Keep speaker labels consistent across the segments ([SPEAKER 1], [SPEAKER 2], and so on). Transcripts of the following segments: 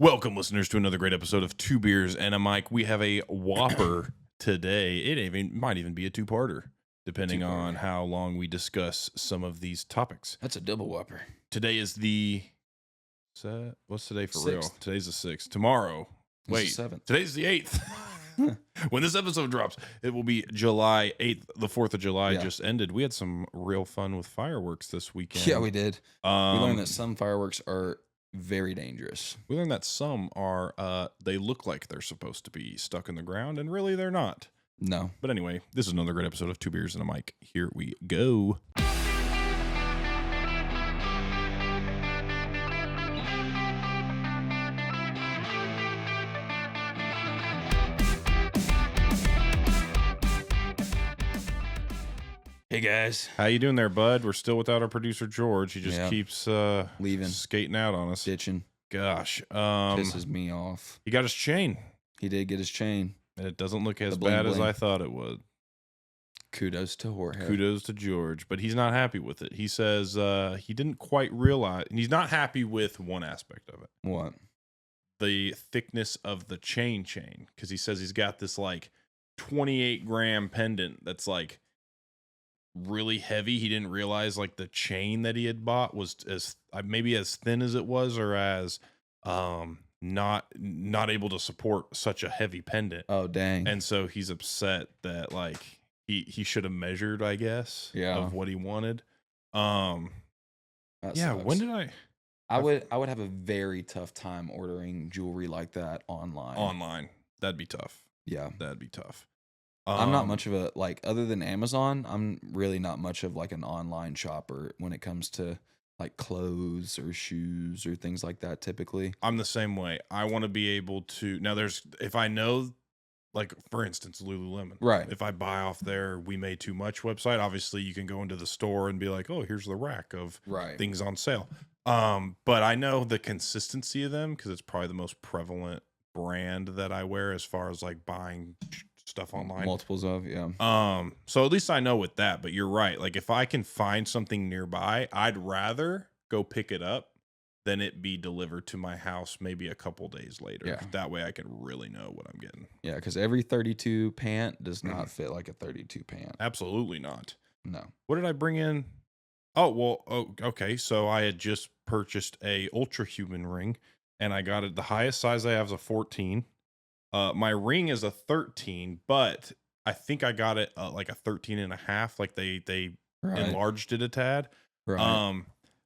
[SPEAKER 1] Welcome, listeners, to another great episode of Two Beers and a Mic. We have a whopper today. Might even be a two-parter, depending on how long we discuss some of these topics.
[SPEAKER 2] That's a double whopper.
[SPEAKER 1] Today is what's today for
[SPEAKER 2] 6th.
[SPEAKER 1] real? Today's the 6th. Tomorrow.
[SPEAKER 2] It's the 7th.
[SPEAKER 1] Today's the 8th. When this episode drops, it will be July 8th. The 4th of July just ended. We had some real fun with fireworks this weekend.
[SPEAKER 2] Yeah, we did. We learned that some fireworks are very dangerous.
[SPEAKER 1] We learned that some are, they look like they're supposed to be stuck in the ground, and really they're not.
[SPEAKER 2] No.
[SPEAKER 1] But anyway, this is another great episode of Two Beers and a Mic. Here we go.
[SPEAKER 2] Hey, guys.
[SPEAKER 1] How you doing there, bud? We're still without our producer, George. He just keeps
[SPEAKER 2] leaving,
[SPEAKER 1] skating out on us.
[SPEAKER 2] ditching.
[SPEAKER 1] Gosh.
[SPEAKER 2] Pisses me off.
[SPEAKER 1] He got his chain.
[SPEAKER 2] He did get his chain.
[SPEAKER 1] And it doesn't look as
[SPEAKER 2] The bling
[SPEAKER 1] bad as
[SPEAKER 2] bling.
[SPEAKER 1] I thought it would.
[SPEAKER 2] Kudos to Jorge.
[SPEAKER 1] Kudos to George, but he's not happy with it. He says he didn't quite realize, and he's not happy with one aspect of it.
[SPEAKER 2] What?
[SPEAKER 1] The thickness of the chain, because he says he's got this like 28-gram pendant that's like really heavy. He didn't realize like the chain that he had bought was as maybe as thin as it was, or as not able to support such a heavy pendant.
[SPEAKER 2] Oh, dang.
[SPEAKER 1] And so he's upset that like he should have measured, I guess, of what he wanted.
[SPEAKER 2] That
[SPEAKER 1] Yeah,
[SPEAKER 2] sucks.
[SPEAKER 1] when did
[SPEAKER 2] I would have a very tough time ordering jewelry like that online.
[SPEAKER 1] online? That'd be tough.
[SPEAKER 2] Yeah.
[SPEAKER 1] That'd be tough.
[SPEAKER 2] I'm not much of a, like, other than Amazon, I'm really not much of like an online shopper when it comes to like clothes or shoes or things like that typically.
[SPEAKER 1] I'm the same way. I want to be able to, now if I know, like for instance, Lululemon.
[SPEAKER 2] Right.
[SPEAKER 1] If I buy off their We Made Too Much website, obviously you can go into the store and be like, oh, here's the rack of things on sale. But I know the consistency of them because it's probably the most prevalent brand that I wear as far as like buying stuff online.
[SPEAKER 2] Multiples of, yeah.
[SPEAKER 1] So at least I know with that, but you're right. Like if I can find something nearby, I'd rather go pick it up than it be delivered to my house maybe a couple days later.
[SPEAKER 2] Yeah.
[SPEAKER 1] That way I can really know what I'm getting.
[SPEAKER 2] Yeah, because every 32 pant does not fit like a 32 pant.
[SPEAKER 1] Absolutely not.
[SPEAKER 2] No.
[SPEAKER 1] What did I bring in? Okay. So I had just purchased a Ultra Human ring, and I got it. The highest size I have is a 14. My ring is a 13, but I think I got it like a 13 and a half. Like they enlarged it a tad.
[SPEAKER 2] Right.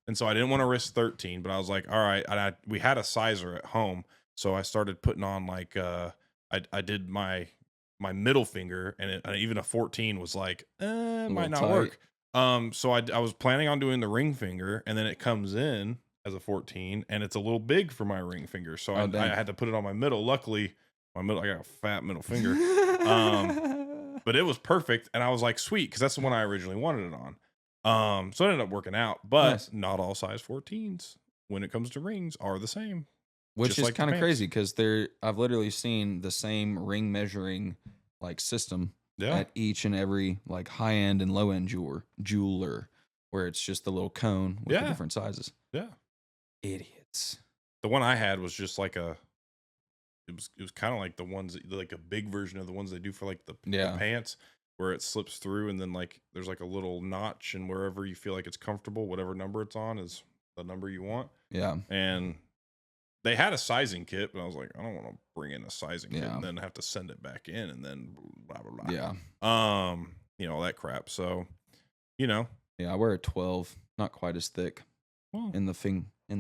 [SPEAKER 1] And so I didn't want to risk 13, but I was like, all right. And we had a sizer at home, so I started putting on like I did my middle finger, and even a 14 was like it might not work. So I was planning on doing the ring finger, and then it comes in as a 14, and it's a little big for my ring finger, so I had to put it on my middle. Luckily, I got a fat middle finger, but it was perfect, and I was like, sweet, because that's the one I originally wanted it on. So it ended up working out, but not all size 14s when it comes to rings are the same.
[SPEAKER 2] Which is like kind of crazy because I've literally seen the same ring measuring like system at each and every like high end and low end jeweler, where it's just the little cone with the different sizes.
[SPEAKER 1] Yeah,
[SPEAKER 2] idiots.
[SPEAKER 1] The one I had was just like it was kind of like the ones like a big version of the ones they do for like the pants, where it slips through and then like there's like a little notch, and wherever you feel like it's comfortable, whatever number it's on is the number you want.
[SPEAKER 2] Yeah.
[SPEAKER 1] And they had a sizing kit, but I was like, I don't want to bring in a sizing kit and then have to send it back in and then blah blah blah.
[SPEAKER 2] Yeah.
[SPEAKER 1] All that crap. So, Yeah,
[SPEAKER 2] I wear a 12, not quite as thick in the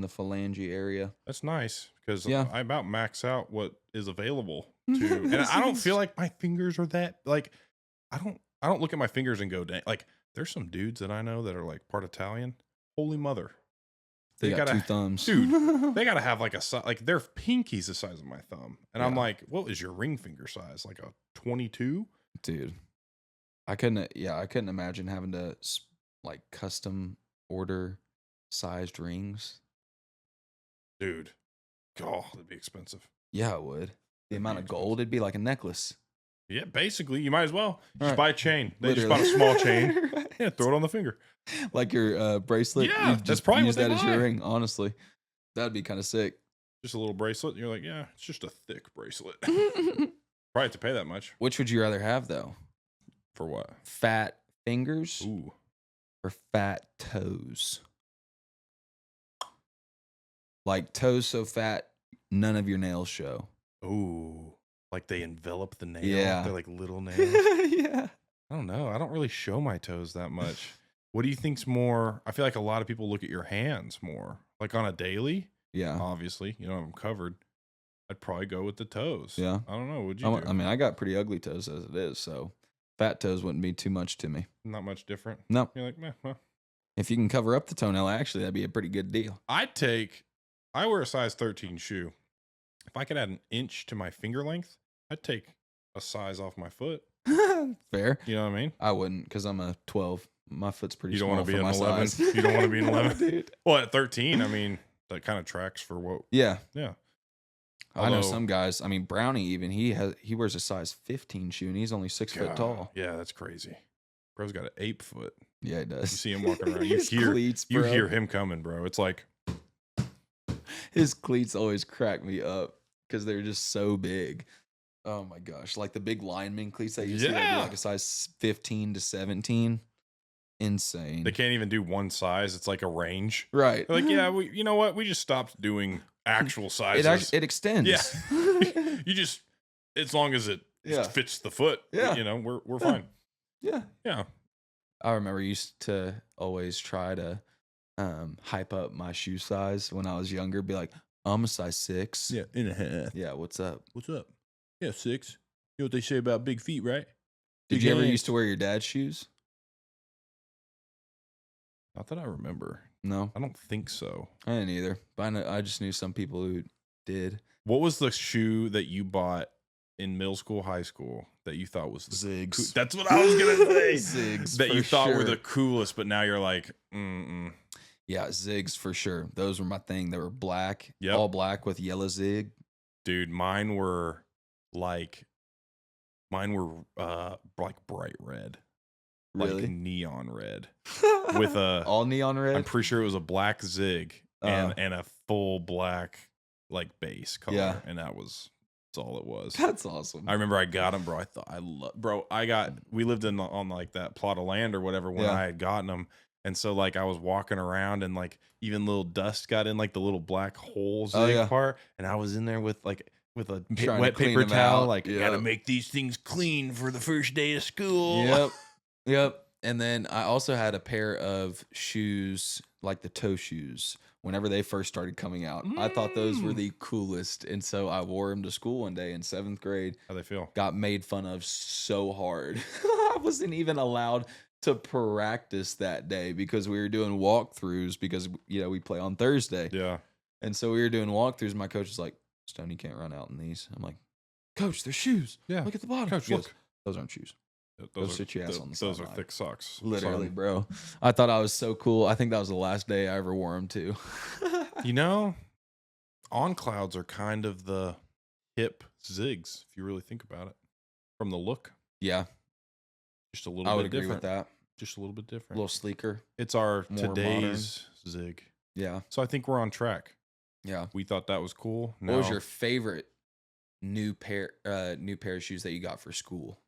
[SPEAKER 2] phalange area.
[SPEAKER 1] That's nice because I about max out what is available to, and I don't feel like my fingers are that like I don't look at my fingers and go, dang. Like there's some dudes that I know that are like part Italian. Holy mother.
[SPEAKER 2] They got 2 thumbs.
[SPEAKER 1] Dude, they got to have like their pinky's the size of my thumb. And I'm like, what is your ring finger size? Like a 22?
[SPEAKER 2] Dude, I couldn't imagine having to like custom order sized rings.
[SPEAKER 1] Dude, oh, that'd be expensive.
[SPEAKER 2] Yeah, it would. The amount of gold, it'd be like a necklace.
[SPEAKER 1] Yeah, basically, you might as well just
[SPEAKER 2] Right.
[SPEAKER 1] buy a chain. They
[SPEAKER 2] Literally.
[SPEAKER 1] just bought a small chain.
[SPEAKER 2] Right.
[SPEAKER 1] Yeah, throw it on the finger.
[SPEAKER 2] Like your bracelet.
[SPEAKER 1] Yeah,
[SPEAKER 2] you
[SPEAKER 1] that's
[SPEAKER 2] just
[SPEAKER 1] probably
[SPEAKER 2] use
[SPEAKER 1] what they
[SPEAKER 2] that as your
[SPEAKER 1] buy.
[SPEAKER 2] ring. Honestly, that'd be kind of sick.
[SPEAKER 1] just a little bracelet. And you're like, yeah, it's just a thick bracelet. Probably have to pay that much.
[SPEAKER 2] Which would you rather have though?
[SPEAKER 1] For what?
[SPEAKER 2] Fat fingers
[SPEAKER 1] Ooh.
[SPEAKER 2] or fat toes? Like toes so fat, none of your nails show.
[SPEAKER 1] Ooh. Like they envelop the nail.
[SPEAKER 2] Yeah.
[SPEAKER 1] They're like little nails.
[SPEAKER 2] Yeah.
[SPEAKER 1] I don't know. I don't really show my toes that much. What do you think's more? I feel like a lot of people look at your hands more. Like on a daily.
[SPEAKER 2] Yeah.
[SPEAKER 1] Obviously, you know, I'm covered. I'd probably go with the toes.
[SPEAKER 2] Yeah.
[SPEAKER 1] I don't know. What'd you do?
[SPEAKER 2] I mean, I got pretty ugly toes as it is, so fat toes wouldn't be too much to me.
[SPEAKER 1] Not much different.
[SPEAKER 2] No.
[SPEAKER 1] You're like, meh, well.
[SPEAKER 2] If you can cover up the toenail, actually, that'd be a pretty good deal.
[SPEAKER 1] I wear a size 13 shoe. If I could add an inch to my finger length, I'd take a size off my foot.
[SPEAKER 2] Fair.
[SPEAKER 1] You know what I mean?
[SPEAKER 2] I wouldn't, because I'm a 12. My foot's pretty
[SPEAKER 1] You don't
[SPEAKER 2] small
[SPEAKER 1] want to be
[SPEAKER 2] for
[SPEAKER 1] an
[SPEAKER 2] my
[SPEAKER 1] 11.
[SPEAKER 2] size.
[SPEAKER 1] You don't want to be an 11.
[SPEAKER 2] Dude.
[SPEAKER 1] Well, at 13, I mean, that kind of tracks for what.
[SPEAKER 2] Yeah.
[SPEAKER 1] Yeah.
[SPEAKER 2] I know some guys. I mean, Brownie even he wears a size 15 shoe and he's only 6 foot tall.
[SPEAKER 1] Yeah, that's crazy. Bro's got an 8 foot.
[SPEAKER 2] Yeah, he
[SPEAKER 1] You
[SPEAKER 2] does.
[SPEAKER 1] see him walking around. You
[SPEAKER 2] His
[SPEAKER 1] hear
[SPEAKER 2] cleats,
[SPEAKER 1] you
[SPEAKER 2] bro.
[SPEAKER 1] hear him coming, bro. It's like
[SPEAKER 2] His cleats always crack me up because they're just so big. Oh my gosh, like the big lineman cleats that you see that be like a size 15 to 17. Insane.
[SPEAKER 1] they can't even do one size. It's like a range.
[SPEAKER 2] Right.
[SPEAKER 1] They're like, yeah, you know what? We just stopped doing actual sizes.
[SPEAKER 2] It extends.
[SPEAKER 1] Yeah. You just, as long as it fits the foot,
[SPEAKER 2] Yeah.
[SPEAKER 1] you know, we're fine.
[SPEAKER 2] Yeah.
[SPEAKER 1] Yeah.
[SPEAKER 2] I remember I used to always try to hype up my shoe size when I was younger. Be like, I'm a size 6.
[SPEAKER 1] Yeah. And a half.
[SPEAKER 2] Yeah. What's up?
[SPEAKER 1] What's up? Yeah, 6. You know what they say about big feet, right?
[SPEAKER 2] Did you ever used to wear your dad's shoes?
[SPEAKER 1] Not that I remember.
[SPEAKER 2] No,
[SPEAKER 1] I don't think so.
[SPEAKER 2] I didn't either. But I just knew some people who did.
[SPEAKER 1] What was the shoe that you bought in middle school, high school that you thought was the
[SPEAKER 2] Zigs.
[SPEAKER 1] That's what I was gonna say.
[SPEAKER 2] Zigs.
[SPEAKER 1] That you
[SPEAKER 2] for
[SPEAKER 1] thought were
[SPEAKER 2] sure.
[SPEAKER 1] the coolest, but now you're like, mm-mm.
[SPEAKER 2] Yeah, Zigs for sure. Those were my thing. They were black,
[SPEAKER 1] Yep.
[SPEAKER 2] all black with yellow zig.
[SPEAKER 1] Dude, mine were like bright red.
[SPEAKER 2] Really?
[SPEAKER 1] Like neon red. With a
[SPEAKER 2] all neon red.
[SPEAKER 1] I'm pretty sure it was a black zig and a full black like base color.
[SPEAKER 2] Yeah.
[SPEAKER 1] And that's all it was.
[SPEAKER 2] That's awesome.
[SPEAKER 1] I remember I got them, bro. We lived on like that plot of land or whatever when I had gotten them. And so like I was walking around and like even little dust got in like the little black holes part. And I was in there with a wet paper towel. Like, gotta make these things clean for the first day of school.
[SPEAKER 2] Yep. Yep. And then I also had a pair of shoes, like the toe shoes, whenever they first started coming out. I thought those were the coolest. And so I wore them to school one day in 7th grade.
[SPEAKER 1] How'd they feel?
[SPEAKER 2] Got made fun of so hard. I wasn't even allowed to practice that day because we were doing walkthroughs because, we play on Thursday.
[SPEAKER 1] Yeah.
[SPEAKER 2] And so we were doing walkthroughs. My coach was like, Stone, you can't run out in these. I'm like, Coach, they're shoes.
[SPEAKER 1] Yeah.
[SPEAKER 2] Look at the bottom.
[SPEAKER 1] Coach,
[SPEAKER 2] He goes,
[SPEAKER 1] look.
[SPEAKER 2] those aren't shoes.
[SPEAKER 1] Those
[SPEAKER 2] sit your ass on the
[SPEAKER 1] Those are
[SPEAKER 2] sideline.
[SPEAKER 1] thick socks.
[SPEAKER 2] Literally,
[SPEAKER 1] son.
[SPEAKER 2] bro. I thought I was so cool. I think that was the last day I ever wore them too.
[SPEAKER 1] You know, on clouds are kind of the hip zigs, if you really think about it. From the look.
[SPEAKER 2] Yeah.
[SPEAKER 1] Just a little
[SPEAKER 2] I
[SPEAKER 1] bit
[SPEAKER 2] would agree
[SPEAKER 1] different.
[SPEAKER 2] with that.
[SPEAKER 1] Just a little bit
[SPEAKER 2] A
[SPEAKER 1] different.
[SPEAKER 2] little sleeker.
[SPEAKER 1] It's our
[SPEAKER 2] more
[SPEAKER 1] today's zig.
[SPEAKER 2] Yeah.
[SPEAKER 1] So I think we're on track.
[SPEAKER 2] Yeah.
[SPEAKER 1] We thought that was cool.
[SPEAKER 2] What was your favorite new pair of shoes that you got for school?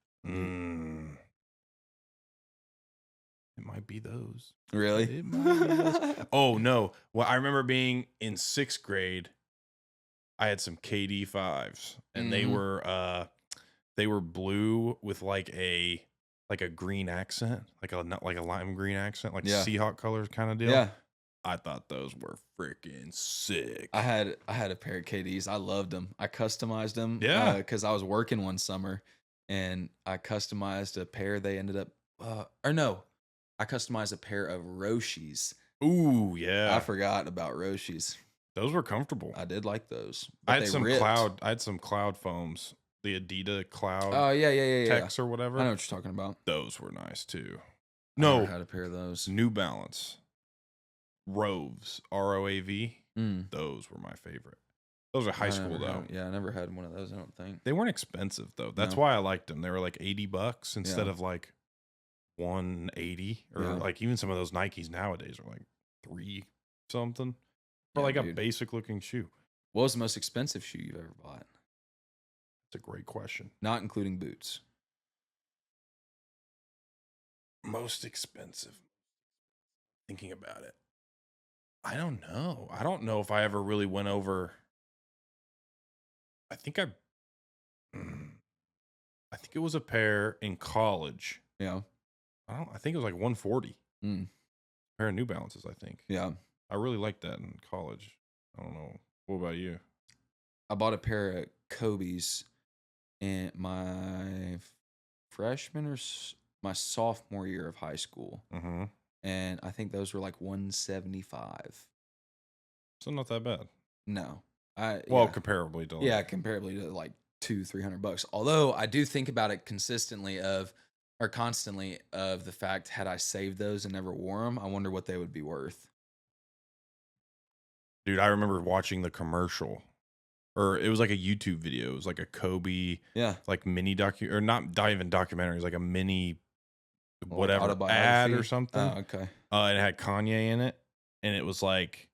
[SPEAKER 1] It might be those.
[SPEAKER 2] Really?
[SPEAKER 1] It might be those. Oh no. Well, I remember being in 6th grade. I had some KD 5s and they were blue with like a green accent, like a lime green accent, like Seahawk colors kind of deal.
[SPEAKER 2] Yeah.
[SPEAKER 1] I thought those were freaking sick.
[SPEAKER 2] I had a pair of KDs. I loved them. I customized them.
[SPEAKER 1] Yeah.
[SPEAKER 2] Because I was working one summer and I customized a pair. They ended up, I customized a pair of Roshis.
[SPEAKER 1] Ooh, yeah.
[SPEAKER 2] I forgot about Roshis.
[SPEAKER 1] Those were comfortable.
[SPEAKER 2] I did like those.
[SPEAKER 1] I had some cloud foams, the Adidas Cloud.
[SPEAKER 2] Oh yeah.
[SPEAKER 1] Tex or whatever.
[SPEAKER 2] I know what you're talking about.
[SPEAKER 1] Those were nice too.
[SPEAKER 2] I never had a pair of those.
[SPEAKER 1] New Balance. Roves, ROAV. Those were my favorite. Those are high school though.
[SPEAKER 2] I never had one of those. I don't think
[SPEAKER 1] they weren't expensive though. That's why I liked them. They were like $80 instead of like $180 or like even some of those Nikes nowadays are like $3 something for like a basic looking shoe.
[SPEAKER 2] What was the most expensive shoe you've ever bought?
[SPEAKER 1] That's a great question.
[SPEAKER 2] Not including boots.
[SPEAKER 1] Most expensive. Thinking about it. I don't know. I don't know if I ever really went over. I think I mm, I think it was a pair in college.
[SPEAKER 2] Yeah.
[SPEAKER 1] I think it was like 140.
[SPEAKER 2] Mm.
[SPEAKER 1] Pair of New Balances, I think.
[SPEAKER 2] Yeah.
[SPEAKER 1] I really liked that in college. I don't know. What about you?
[SPEAKER 2] I bought a pair of Kobe's in my freshman or my sophomore year of high school.
[SPEAKER 1] Mm-hmm.
[SPEAKER 2] And I think those were like 175.
[SPEAKER 1] So not that bad.
[SPEAKER 2] No.
[SPEAKER 1] Well, comparably to
[SPEAKER 2] comparably to like $200-300. Although I do think about it constantly of the fact, had I saved those and never wore them, I wonder what they would be worth.
[SPEAKER 1] Dude, I remember watching the commercial, or it was like a YouTube video. It was like a Kobe, like mini or not even documentary. It was like a mini, whatever, ad or something.
[SPEAKER 2] Oh, okay.
[SPEAKER 1] And it had Kanye in it, and it was like,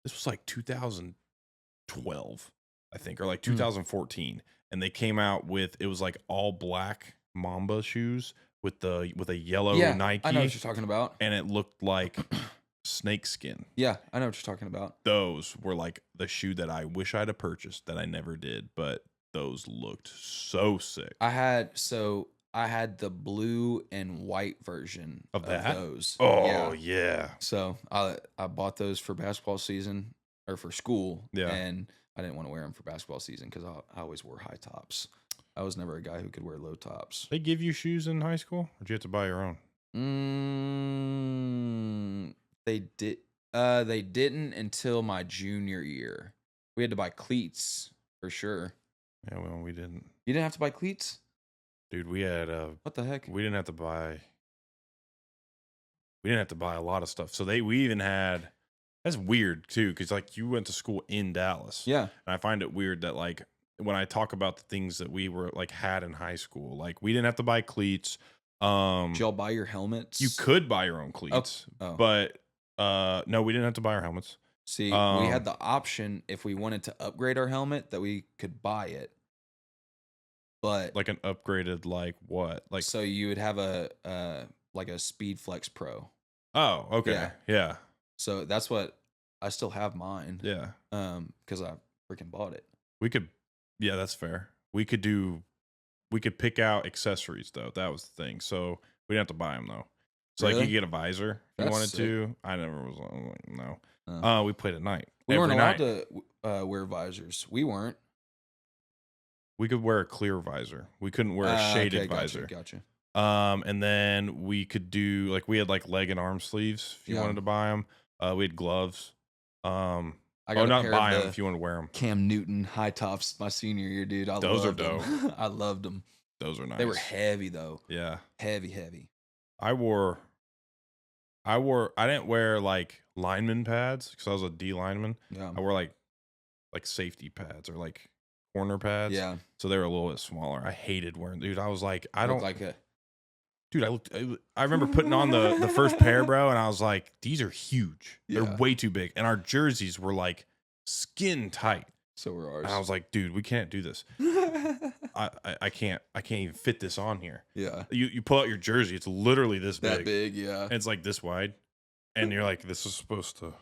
[SPEAKER 1] this was like 2012, I think, or like 2014, and they came out with, it was like all black Mamba shoes with a yellow Nike.
[SPEAKER 2] I know what you're talking about,
[SPEAKER 1] and it looked like snake skin.
[SPEAKER 2] Yeah, I know what you're talking about.
[SPEAKER 1] Those were like the shoe that I wish I'd have purchased that I never did, but those looked so sick.
[SPEAKER 2] I had the blue and white version of those.
[SPEAKER 1] Oh yeah.
[SPEAKER 2] So I bought those for basketball season or for school.
[SPEAKER 1] Yeah.
[SPEAKER 2] And I didn't want to wear them for basketball season because I always wore high tops. I was never a guy who could wear low tops.
[SPEAKER 1] They give you shoes in high school, or did you have to buy your own?
[SPEAKER 2] They did. They didn't until my junior year. We had to buy cleats for sure.
[SPEAKER 1] Yeah, well, we didn't.
[SPEAKER 2] You didn't have to buy cleats?
[SPEAKER 1] Dude, we had
[SPEAKER 2] what the heck?
[SPEAKER 1] We didn't have to buy a lot of stuff. So we even had, that's weird too, because like you went to school in Dallas.
[SPEAKER 2] Yeah.
[SPEAKER 1] And I find it weird that like when I talk about the things that we were like had in high school, like we didn't have to buy cleats.
[SPEAKER 2] Did y'all buy your helmets?
[SPEAKER 1] You could buy your own cleats. But no, we didn't have to buy our helmets.
[SPEAKER 2] See, we had the option if we wanted to upgrade our helmet that we could buy it. But
[SPEAKER 1] like an upgraded, like what? Like,
[SPEAKER 2] so you would have a like a Speed Flex Pro.
[SPEAKER 1] Oh, okay. Yeah.
[SPEAKER 2] So that's what I still have mine.
[SPEAKER 1] Yeah.
[SPEAKER 2] Because I freaking bought it.
[SPEAKER 1] We could, yeah, that's fair. We could pick out accessories though. That was the thing. So we didn't have to buy them though. So like you could get a visor if you wanted to. I never was like, no. We played at night.
[SPEAKER 2] We weren't allowed to wear visors. We weren't.
[SPEAKER 1] We could wear a clear visor. We couldn't wear a shaded visor.
[SPEAKER 2] Gotcha.
[SPEAKER 1] And then we could do like, we had like leg and arm sleeves if you wanted to buy them. We had gloves. I got not buy them if you want to wear them.
[SPEAKER 2] Cam Newton high tops my senior year, dude.
[SPEAKER 1] Those are dope.
[SPEAKER 2] I loved them.
[SPEAKER 1] Those are nice.
[SPEAKER 2] They were heavy though.
[SPEAKER 1] Yeah.
[SPEAKER 2] Heavy.
[SPEAKER 1] I didn't wear like lineman pads because I was a D lineman.
[SPEAKER 2] Yeah.
[SPEAKER 1] I wore like safety pads or like corner pads.
[SPEAKER 2] Yeah.
[SPEAKER 1] So they were a little bit smaller. I hated wearing, dude. I was like, I remember putting on the first pair, bro, and I was like, these are huge.
[SPEAKER 2] Yeah.
[SPEAKER 1] They're way too big. And our jerseys were like skin tight.
[SPEAKER 2] So were ours.
[SPEAKER 1] And I was like, dude, we can't do this. I can't even fit this on here.
[SPEAKER 2] Yeah.
[SPEAKER 1] You pull out your jersey, it's literally this big.
[SPEAKER 2] That big, yeah.
[SPEAKER 1] And it's like this wide. And you're like, this is supposed to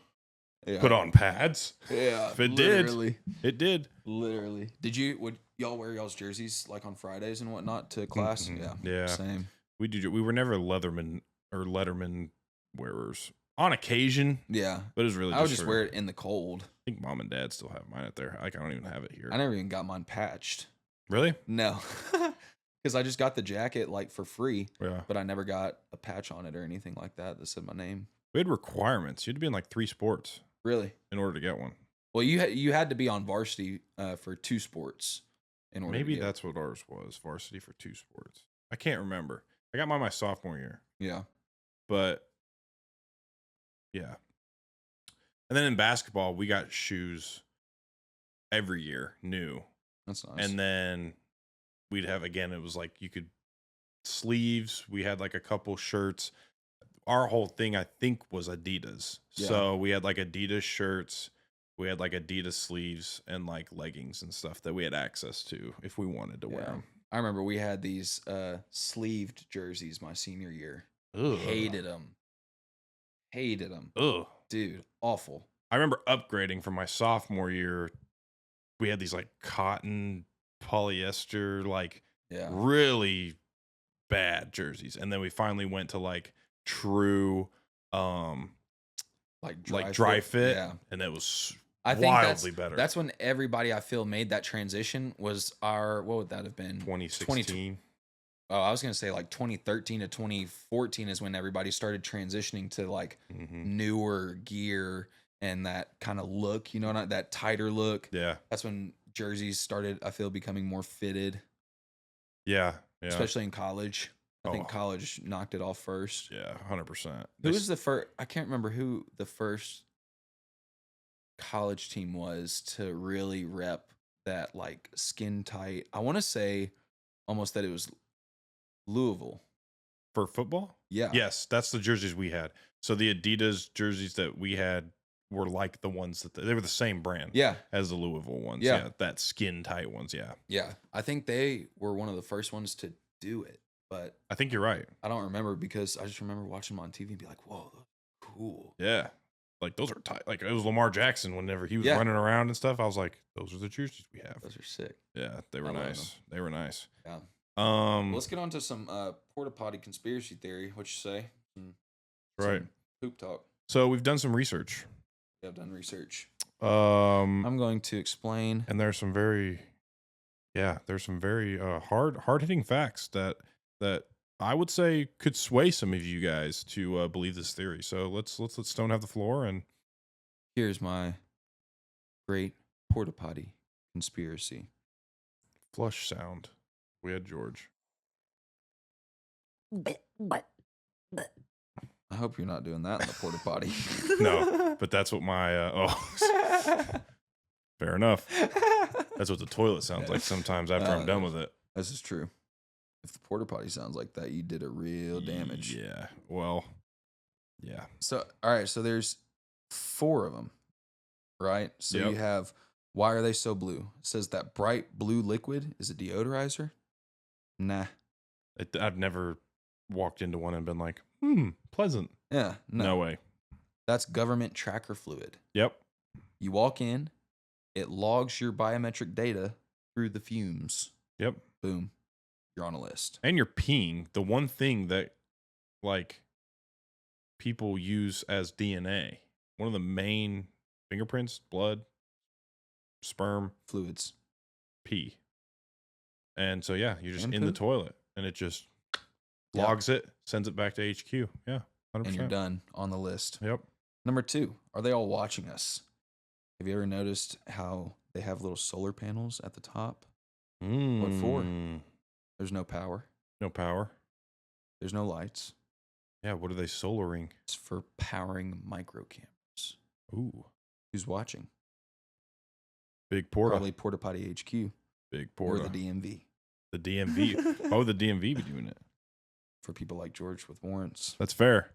[SPEAKER 1] put on pads.
[SPEAKER 2] Yeah.
[SPEAKER 1] If it did. It did.
[SPEAKER 2] Literally. Would y'all wear y'all's jerseys like on Fridays and whatnot to class?
[SPEAKER 1] Mm-hmm. Yeah.
[SPEAKER 2] Same.
[SPEAKER 1] We were never Letterman wearers. On occasion.
[SPEAKER 2] Yeah.
[SPEAKER 1] But it was really
[SPEAKER 2] I would just wear it in the cold.
[SPEAKER 1] I think mom and dad still have mine out there. Like, I don't even have it here.
[SPEAKER 2] I never even got mine patched.
[SPEAKER 1] Really?
[SPEAKER 2] No. Because I just got the jacket like for free.
[SPEAKER 1] Yeah.
[SPEAKER 2] But I never got a patch on it or anything like that said my name.
[SPEAKER 1] We had requirements. You had to be in like 3 sports.
[SPEAKER 2] Really?
[SPEAKER 1] In order to get one.
[SPEAKER 2] Well, you had to be on varsity for 2 sports in order.
[SPEAKER 1] Maybe that's what ours was. Varsity for 2 sports. I can't remember. I got mine my sophomore year.
[SPEAKER 2] Yeah.
[SPEAKER 1] But yeah. And then in basketball, we got shoes every year, new.
[SPEAKER 2] That's nice.
[SPEAKER 1] And then we'd have, again, it was like you could sleeves. We had like a couple shirts. Our whole thing, I think, was Adidas. Yeah. So we had like Adidas shirts. We had like Adidas sleeves and like leggings and stuff that we had access to if we wanted to wear them.
[SPEAKER 2] I remember we had these sleeved jerseys my senior year.
[SPEAKER 1] Ugh.
[SPEAKER 2] Hated them.
[SPEAKER 1] Ugh.
[SPEAKER 2] Dude, awful.
[SPEAKER 1] I remember upgrading from my sophomore year. We had these like cotton polyester, like really bad jerseys. And then we finally went to like true like dry fit.
[SPEAKER 2] Yeah.
[SPEAKER 1] And it was
[SPEAKER 2] I think
[SPEAKER 1] wildly better.
[SPEAKER 2] That's when everybody, I feel, made that transition. Was what would that have been?
[SPEAKER 1] 2016.
[SPEAKER 2] Oh, I was gonna say like 2013 to 2014 is when everybody started transitioning to like newer gear and that kind of look, you know, not that tighter look.
[SPEAKER 1] Yeah.
[SPEAKER 2] That's when jerseys started, I feel, becoming more fitted.
[SPEAKER 1] Yeah.
[SPEAKER 2] Especially in college. I think college knocked it off first.
[SPEAKER 1] Yeah, 100%.
[SPEAKER 2] Who was the first? I can't remember who the first college team was to really rep that like skin tight. I want to say almost that it was Louisville.
[SPEAKER 1] For football?
[SPEAKER 2] Yeah.
[SPEAKER 1] Yes, that's the jerseys we had. So the Adidas jerseys that we had were like the ones that they were the same brand as the Louisville ones. Yeah. That skin tight ones. Yeah.
[SPEAKER 2] Yeah. I think they were one of the first ones to do it, but
[SPEAKER 1] I think you're right.
[SPEAKER 2] I don't remember because I just remember watching them on TV and be like, whoa, cool.
[SPEAKER 1] Yeah. Like those are tight. Like it was Lamar Jackson whenever he was running around and stuff. I was like, those are the jerseys we have.
[SPEAKER 2] Those are sick.
[SPEAKER 1] Yeah. They were nice. They were nice.
[SPEAKER 2] Yeah. Well, let's get on to some porta potty conspiracy theory. What you say?
[SPEAKER 1] Right.
[SPEAKER 2] Poop talk.
[SPEAKER 1] So we've done some research.
[SPEAKER 2] Yeah, I've done research.
[SPEAKER 1] I'm
[SPEAKER 2] going to explain.
[SPEAKER 1] And there's some very hard hitting facts that I would say could sway some of you guys to believe this theory. So let's let Stone have the floor. And
[SPEAKER 2] here's my great porta potty conspiracy.
[SPEAKER 1] Flush sound. We had George.
[SPEAKER 2] I hope you're not doing that in the porta potty.
[SPEAKER 1] No, but that's what my fair enough. That's what the toilet sounds like sometimes after I'm done with it.
[SPEAKER 2] This is true. If the porta potty sounds like that, you did a real damage.
[SPEAKER 1] Yeah. Well, yeah.
[SPEAKER 2] So, all right. So there's 4 of them, right? So you have, why are they so blue? It says that bright blue liquid is a deodorizer. Nah.
[SPEAKER 1] I've never walked into one and been like, pleasant.
[SPEAKER 2] Yeah.
[SPEAKER 1] No way.
[SPEAKER 2] That's government tracker fluid.
[SPEAKER 1] Yep.
[SPEAKER 2] You walk in, it logs your biometric data through the fumes.
[SPEAKER 1] Yep.
[SPEAKER 2] Boom. You're on a list.
[SPEAKER 1] And you're peeing. The one thing that like people use as DNA, one of the main fingerprints, blood, sperm,
[SPEAKER 2] fluids,
[SPEAKER 1] pee. And so, yeah, you're just in the toilet and it just logs it, sends it back to HQ. Yeah. 100%.
[SPEAKER 2] And you're done on the list.
[SPEAKER 1] Yep.
[SPEAKER 2] Number 2, are they all watching us? Have you ever noticed how they have little solar panels at the top? What for? There's no power.
[SPEAKER 1] No power.
[SPEAKER 2] There's no lights.
[SPEAKER 1] Yeah, what are they solaring?
[SPEAKER 2] It's for powering micro cameras.
[SPEAKER 1] Ooh.
[SPEAKER 2] Who's watching?
[SPEAKER 1] Big Porta.
[SPEAKER 2] Probably Porta Potty HQ.
[SPEAKER 1] Big Porta.
[SPEAKER 2] Or the DMV.
[SPEAKER 1] The DMV. Why would the DMV be doing it?
[SPEAKER 2] For people like George with warrants.
[SPEAKER 1] That's fair.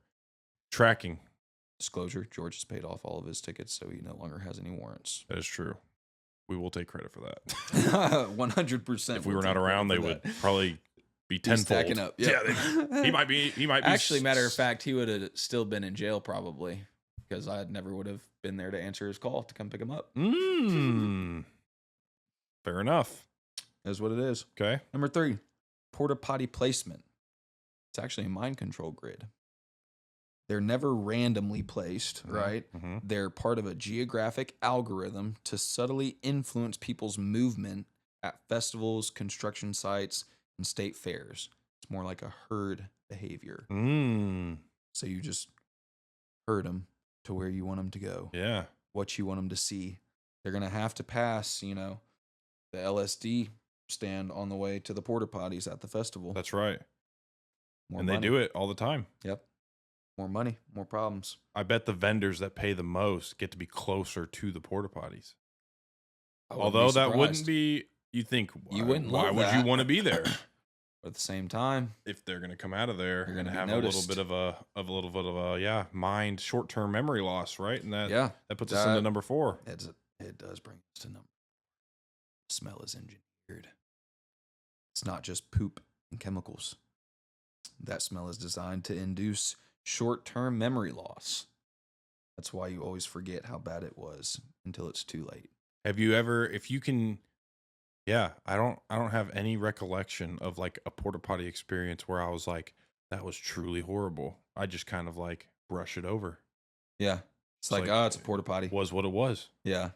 [SPEAKER 1] Tracking.
[SPEAKER 2] Disclosure, George has paid off all of his tickets, so he no longer has any warrants.
[SPEAKER 1] That is true. We will take credit for that.
[SPEAKER 2] 100%.
[SPEAKER 1] If we were not around, they would probably be tenfold.
[SPEAKER 2] Stacking up. Yep.
[SPEAKER 1] Yeah, he might be.
[SPEAKER 2] Actually, matter of fact, he would have still been in jail probably because I never would have been there to answer his call to come pick him up.
[SPEAKER 1] Fair enough.
[SPEAKER 2] That's what it is.
[SPEAKER 1] Okay.
[SPEAKER 2] Number 3, porta potty placement. It's actually a mind control grid. They're never randomly placed, right? Mm-hmm. They're part of a geographic algorithm to subtly influence people's movement at festivals, construction sites, and state fairs. It's more like a herd behavior. So you just herd them to where you want them to go.
[SPEAKER 1] Yeah.
[SPEAKER 2] What you want them to see. They're going to have to pass, the LSD stand on the way to the porta potties at the festival.
[SPEAKER 1] That's right.
[SPEAKER 2] More
[SPEAKER 1] and
[SPEAKER 2] money.
[SPEAKER 1] They do it all the time.
[SPEAKER 2] Yep. More money, more problems.
[SPEAKER 1] I bet the vendors that pay the most get to be closer to the porta potties. Although that wouldn't be, you think,
[SPEAKER 2] you wouldn't.
[SPEAKER 1] Why would you want to be there?
[SPEAKER 2] But at the same time,
[SPEAKER 1] if they're gonna come out of there
[SPEAKER 2] you're
[SPEAKER 1] and
[SPEAKER 2] gonna be
[SPEAKER 1] have
[SPEAKER 2] noticed.
[SPEAKER 1] a little bit of a mind short-term memory loss, right? And
[SPEAKER 2] Yeah,
[SPEAKER 1] that puts us into number 4.
[SPEAKER 2] it does bring us to number. Smell is engineered. It's not just poop and chemicals. That smell is designed to induce short-term memory loss. That's why you always forget how bad it was until it's too late.
[SPEAKER 1] Have you ever, if you can, yeah, I don't have any recollection of like a porta potty experience where I was like, that was truly horrible. I just kind of like brush it over.
[SPEAKER 2] Yeah. It's like, oh, it's a porta potty.
[SPEAKER 1] Was what it was.
[SPEAKER 2] Yeah.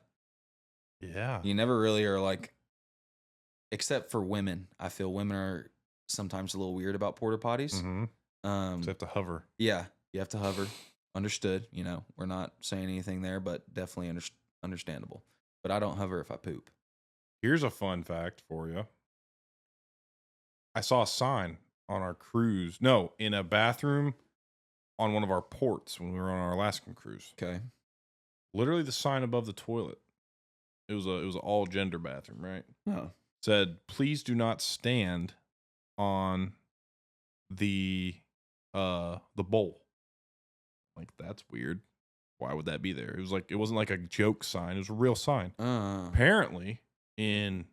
[SPEAKER 1] Yeah.
[SPEAKER 2] You never really are like, except for women. I feel women are sometimes a little weird about porta potties.
[SPEAKER 1] Mm-hmm. You have to hover.
[SPEAKER 2] Yeah. You have to hover. Understood. You know, we're not saying anything there, but definitely understandable. But I don't hover if I poop.
[SPEAKER 1] Here's a fun fact for you. I saw a sign on our cruise. No, in a bathroom on one of our ports when we were on our Alaskan cruise.
[SPEAKER 2] Okay.
[SPEAKER 1] Literally the sign above the toilet. It was an all gender bathroom, right?
[SPEAKER 2] Oh.
[SPEAKER 1] Said, please do not stand on the bowl. Like, that's weird. Why would that be there? It was like, it wasn't like a joke sign. It was a real sign. Apparently, in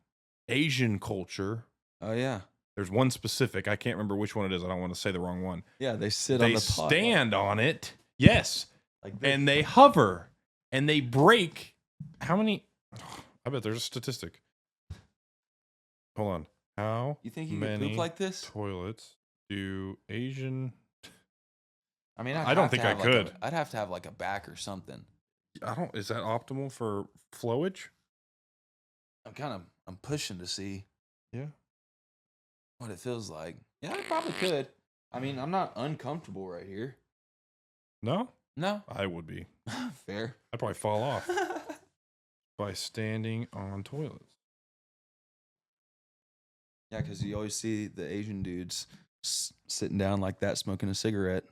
[SPEAKER 1] Asian culture.
[SPEAKER 2] Oh, yeah.
[SPEAKER 1] There's one specific. I can't remember which one it is. I don't want to say the wrong one.
[SPEAKER 2] Yeah, they sit on the pot.
[SPEAKER 1] They stand on it. Yes.
[SPEAKER 2] Like this.
[SPEAKER 1] And they hover. And they break. How many? I bet there's a statistic. Hold on. How
[SPEAKER 2] you think you
[SPEAKER 1] many
[SPEAKER 2] could poop like this?
[SPEAKER 1] Toilets do Asian?
[SPEAKER 2] I mean,
[SPEAKER 1] I don't think I could.
[SPEAKER 2] I'd have to have like a back or something.
[SPEAKER 1] Is that optimal for flowage?
[SPEAKER 2] I'm pushing to see.
[SPEAKER 1] Yeah.
[SPEAKER 2] What it feels like. Yeah, I probably could. I mean, I'm not uncomfortable right here.
[SPEAKER 1] No?
[SPEAKER 2] No.
[SPEAKER 1] I would be.
[SPEAKER 2] Fair.
[SPEAKER 1] I'd probably fall off by standing on toilets.
[SPEAKER 2] Yeah, because you always see the Asian dudes sitting down like that, smoking a cigarette.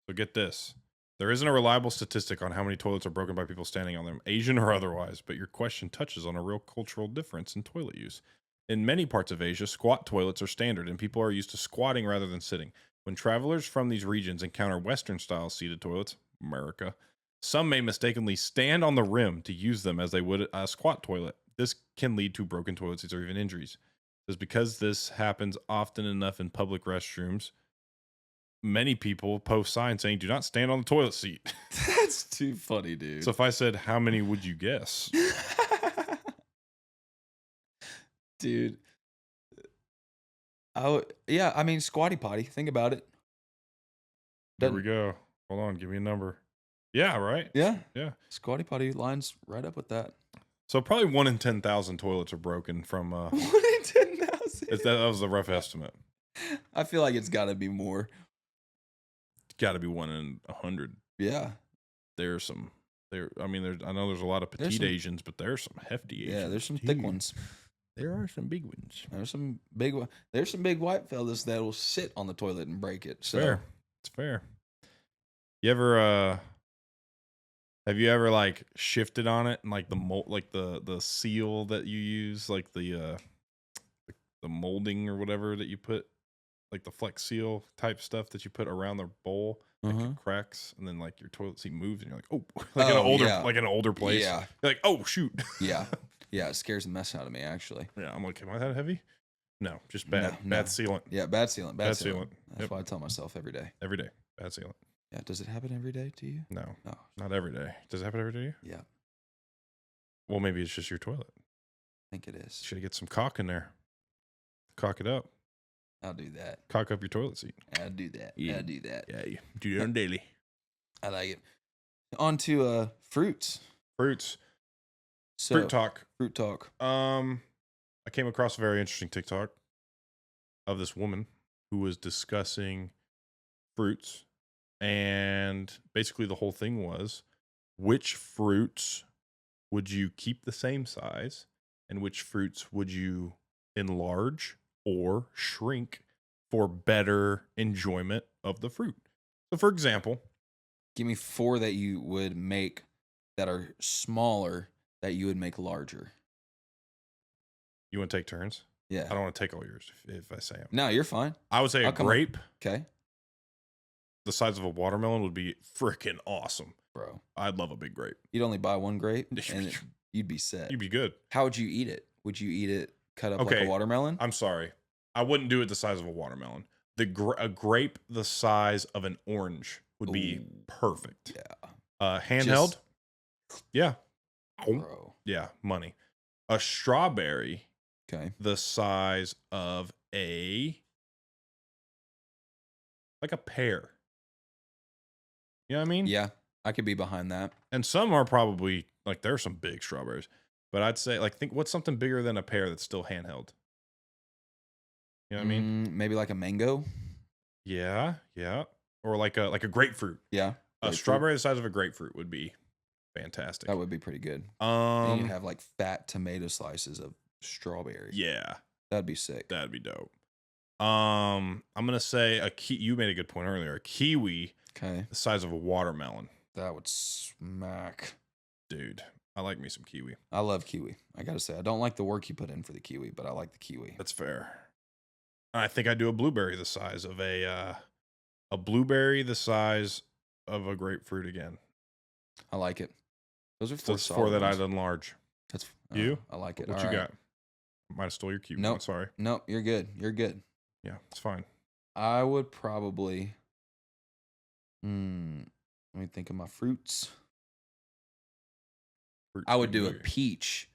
[SPEAKER 1] So get this. There isn't a reliable statistic on how many toilets are broken by people standing on them, Asian or otherwise, but your question touches on a real cultural difference in toilet use. In many parts of Asia, squat toilets are standard, and people are used to squatting rather than sitting. When travelers from these regions encounter Western-style seated toilets, America, some may mistakenly stand on the rim to use them as they would a squat toilet. This can lead to broken toilet seats or even injuries. It's because this happens often enough in public restrooms, many people post signs saying, do not stand on the toilet seat.
[SPEAKER 2] That's too funny, dude.
[SPEAKER 1] So if I said, how many would you guess?
[SPEAKER 2] Dude. Yeah, I mean, squatty potty. Think about it.
[SPEAKER 1] There we go. Hold on. Give me a number. Yeah, right?
[SPEAKER 2] Yeah.
[SPEAKER 1] Yeah.
[SPEAKER 2] Squatty potty lines right up with that.
[SPEAKER 1] So probably 1 in 10,000 toilets are broken from...
[SPEAKER 2] 1 in 10,000?
[SPEAKER 1] That was a rough estimate.
[SPEAKER 2] I feel like it's got to be more.
[SPEAKER 1] It's got to be 1 in 100.
[SPEAKER 2] Yeah.
[SPEAKER 1] I know there's a lot of petite Asians, but there's some hefty Asians.
[SPEAKER 2] Yeah, there's some thick ones.
[SPEAKER 1] There are some big ones.
[SPEAKER 2] There's some big white fellas that will sit on the toilet and break it. So.
[SPEAKER 1] Fair. It's fair. You ever have you ever like shifted on it and like the seal that you use, like the molding or whatever that you put, like the Flex Seal type stuff that you put around the bowl, like it cracks, and then like your toilet seat moves, and you're like, oh, like in an older place.
[SPEAKER 2] Yeah.
[SPEAKER 1] You're like, oh shoot.
[SPEAKER 2] Yeah. Yeah, it scares the mess out of me actually.
[SPEAKER 1] Yeah, I'm like, am I that heavy? No, just bad.
[SPEAKER 2] No.
[SPEAKER 1] Bad sealant.
[SPEAKER 2] Yeah, bad sealant. Bad sealant. That's
[SPEAKER 1] Yep.
[SPEAKER 2] why I tell myself every day.
[SPEAKER 1] Every day. Bad sealant.
[SPEAKER 2] Yeah, does it happen every day to you?
[SPEAKER 1] No.
[SPEAKER 2] No.
[SPEAKER 1] Not every day. Does it happen every day to you?
[SPEAKER 2] Yeah.
[SPEAKER 1] Well, maybe it's just your toilet.
[SPEAKER 2] I think it is.
[SPEAKER 1] Should get some caulk in there. Caulk it up.
[SPEAKER 2] I'll do that.
[SPEAKER 1] Caulk up your toilet seat.
[SPEAKER 2] I'll do that.
[SPEAKER 1] Yeah.
[SPEAKER 2] I'll do that.
[SPEAKER 1] Yeah, you do it on daily.
[SPEAKER 2] I like it. On to fruits.
[SPEAKER 1] Fruits.
[SPEAKER 2] So,
[SPEAKER 1] Fruit talk.
[SPEAKER 2] Fruit talk.
[SPEAKER 1] I came across a very interesting TikTok of this woman who was discussing fruits, and basically the whole thing was, which fruits would you keep the same size, and which fruits would you enlarge or shrink for better enjoyment of the fruit. So for example,
[SPEAKER 2] give me 4 that you would make that are smaller that you would make larger.
[SPEAKER 1] You want to take turns?
[SPEAKER 2] Yeah.
[SPEAKER 1] I don't want to take all yours if I say them.
[SPEAKER 2] No, you're fine.
[SPEAKER 1] I would say a grape.
[SPEAKER 2] Okay.
[SPEAKER 1] The size of a watermelon would be freaking awesome.
[SPEAKER 2] Bro.
[SPEAKER 1] I'd love a big grape.
[SPEAKER 2] You'd only buy one grape and you'd be set.
[SPEAKER 1] You'd be good.
[SPEAKER 2] How would you eat it? Would you eat it cut up like a watermelon?
[SPEAKER 1] I'm sorry. I wouldn't do it the size of a watermelon. A grape the size of an orange would be perfect.
[SPEAKER 2] Yeah.
[SPEAKER 1] Handheld? Yeah.
[SPEAKER 2] Bro.
[SPEAKER 1] Yeah, money. A strawberry.
[SPEAKER 2] Okay.
[SPEAKER 1] The size of like a pear. You know what I mean?
[SPEAKER 2] Yeah, I could be behind that.
[SPEAKER 1] And some are probably like there are some big strawberries, but I'd say like think what's something bigger than a pear that's still handheld. You know what I mean?
[SPEAKER 2] Maybe like a mango.
[SPEAKER 1] Yeah, or like a grapefruit.
[SPEAKER 2] Yeah,
[SPEAKER 1] a strawberry the size of a grapefruit would be fantastic.
[SPEAKER 2] That would be pretty good. And you'd have like fat tomato slices of strawberry.
[SPEAKER 1] Yeah,
[SPEAKER 2] that'd be sick.
[SPEAKER 1] That'd be dope. I'm gonna say you made a good point earlier. A kiwi.
[SPEAKER 2] Okay.
[SPEAKER 1] The size of a watermelon.
[SPEAKER 2] That would smack.
[SPEAKER 1] Dude, I like me some kiwi.
[SPEAKER 2] I love kiwi. I gotta say, I don't like the work you put in for the kiwi, but I like the kiwi.
[SPEAKER 1] That's fair. I think I'd do a blueberry the size of a blueberry the size of a grapefruit again.
[SPEAKER 2] I like it. Those are
[SPEAKER 1] four that I'd enlarge.
[SPEAKER 2] That's
[SPEAKER 1] you.
[SPEAKER 2] I like it.
[SPEAKER 1] What you got? Might have stole your kiwi.
[SPEAKER 2] Nope.
[SPEAKER 1] Sorry.
[SPEAKER 2] Nope. You're good. You're good.
[SPEAKER 1] Yeah, it's fine.
[SPEAKER 2] I would probably. Let me think of my fruits. I would do a peach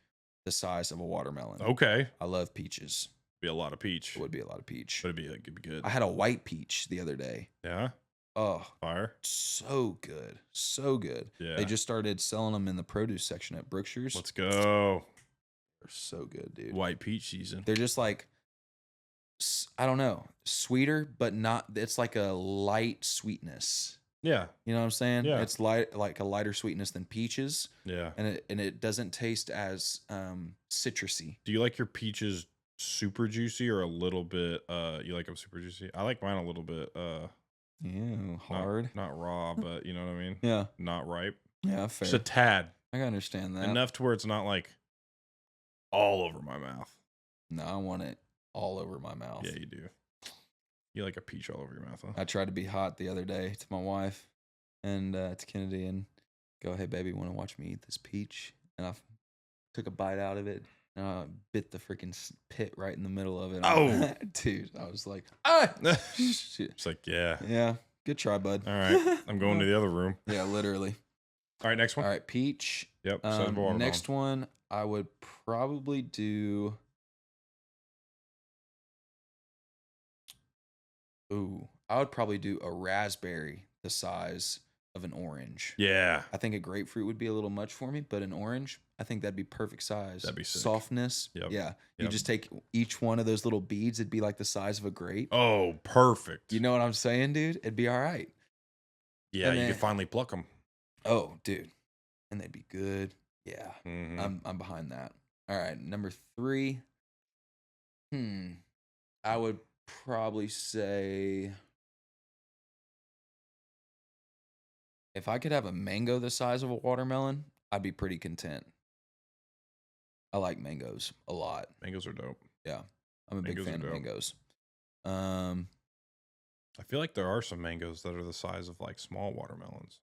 [SPEAKER 2] the size of a watermelon.
[SPEAKER 1] Okay.
[SPEAKER 2] I love peaches.
[SPEAKER 1] Be a lot of peach.
[SPEAKER 2] It would be a lot of peach.
[SPEAKER 1] But it'd be good.
[SPEAKER 2] I had a white peach the other day.
[SPEAKER 1] Yeah.
[SPEAKER 2] Oh,
[SPEAKER 1] fire.
[SPEAKER 2] So good. So good.
[SPEAKER 1] Yeah.
[SPEAKER 2] They just started selling them in the produce section at Brookshire's.
[SPEAKER 1] Let's go.
[SPEAKER 2] They're so good, dude.
[SPEAKER 1] White peach season.
[SPEAKER 2] They're just like, I don't know, sweeter, but not, it's like a light sweetness.
[SPEAKER 1] Yeah.
[SPEAKER 2] You know what I'm saying?
[SPEAKER 1] Yeah.
[SPEAKER 2] It's like a lighter sweetness than peaches.
[SPEAKER 1] Yeah.
[SPEAKER 2] And it doesn't taste as citrusy.
[SPEAKER 1] Do you like your peaches super juicy or a little bit you like them super juicy? I like mine a little bit
[SPEAKER 2] hard.
[SPEAKER 1] Not raw, but you know what I mean?
[SPEAKER 2] Yeah.
[SPEAKER 1] Not ripe.
[SPEAKER 2] Yeah, fair.
[SPEAKER 1] Just a tad.
[SPEAKER 2] I can understand that.
[SPEAKER 1] Enough to where it's not like all over my mouth.
[SPEAKER 2] No, I want it all over my mouth.
[SPEAKER 1] Yeah, you do. You like a peach all over your mouth, huh?
[SPEAKER 2] I tried to be hot the other day to my wife and to Kennedy and go, hey, baby, want to watch me eat this peach? And I took a bite out of it and I bit the freaking pit right in the middle of it.
[SPEAKER 1] Oh!
[SPEAKER 2] Dude, I was like, ah!
[SPEAKER 1] It's like, yeah.
[SPEAKER 2] Yeah. Good try, bud.
[SPEAKER 1] All right. I'm going to the other room.
[SPEAKER 2] Yeah, literally.
[SPEAKER 1] All right, next one.
[SPEAKER 2] All right, peach.
[SPEAKER 1] Yep.
[SPEAKER 2] Next one, I would probably do. I would probably do a raspberry the size of an orange.
[SPEAKER 1] Yeah.
[SPEAKER 2] I think a grapefruit would be a little much for me, but an orange, I think that'd be perfect size.
[SPEAKER 1] That'd be sick.
[SPEAKER 2] Softness.
[SPEAKER 1] Yep.
[SPEAKER 2] Yeah. You just take each one of those little beads, it'd be like the size of a grape.
[SPEAKER 1] Oh, perfect.
[SPEAKER 2] You know what I'm saying, dude? It'd be all right.
[SPEAKER 1] Yeah, you could finally pluck them.
[SPEAKER 2] Oh, dude. And they'd be good. Yeah.
[SPEAKER 1] Mm-hmm.
[SPEAKER 2] I'm behind that. All right. Number 3. I would probably say if I could have a mango the size of a watermelon, I'd be pretty content. I like mangoes a lot.
[SPEAKER 1] Mangoes are dope.
[SPEAKER 2] Yeah. I'm a big fan of mangoes.
[SPEAKER 1] I feel like there are some mangoes that are the size of like small watermelons.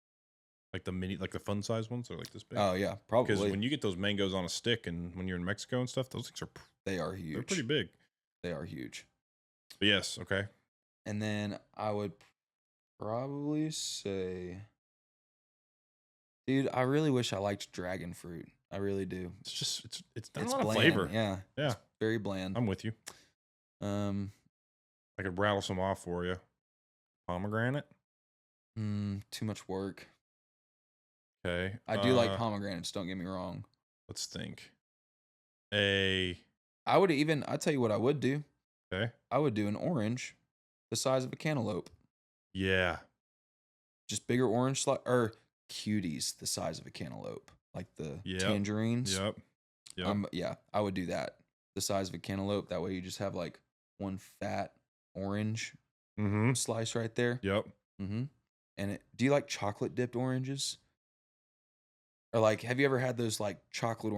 [SPEAKER 1] Like the fun size ones are like this big.
[SPEAKER 2] Oh yeah, probably.
[SPEAKER 1] Because when you get those mangoes on a stick and when you're in Mexico and stuff, those things
[SPEAKER 2] they are huge.
[SPEAKER 1] They're pretty big.
[SPEAKER 2] They are huge.
[SPEAKER 1] But yes, okay.
[SPEAKER 2] And then I would probably say, dude, I really wish I liked dragon fruit. I really do.
[SPEAKER 1] It's not a lot of
[SPEAKER 2] bland.
[SPEAKER 1] flavor.
[SPEAKER 2] Yeah.
[SPEAKER 1] Yeah.
[SPEAKER 2] It's very bland.
[SPEAKER 1] I'm with you. I could rattle some off for you. Pomegranate.
[SPEAKER 2] Too much work.
[SPEAKER 1] Okay.
[SPEAKER 2] I do like pomegranates, don't get me wrong.
[SPEAKER 1] Let's think.
[SPEAKER 2] I'll tell you what I would do.
[SPEAKER 1] Okay.
[SPEAKER 2] I would do an orange the size of a cantaloupe.
[SPEAKER 1] Yeah.
[SPEAKER 2] Just bigger orange or cuties the size of a cantaloupe. Like the tangerines.
[SPEAKER 1] Yep.
[SPEAKER 2] Yeah, I would do that. The size of a cantaloupe. That way you just have like one fat orange slice right there.
[SPEAKER 1] Yep.
[SPEAKER 2] And do you like chocolate dipped oranges? Or like, have you ever had those like chocolate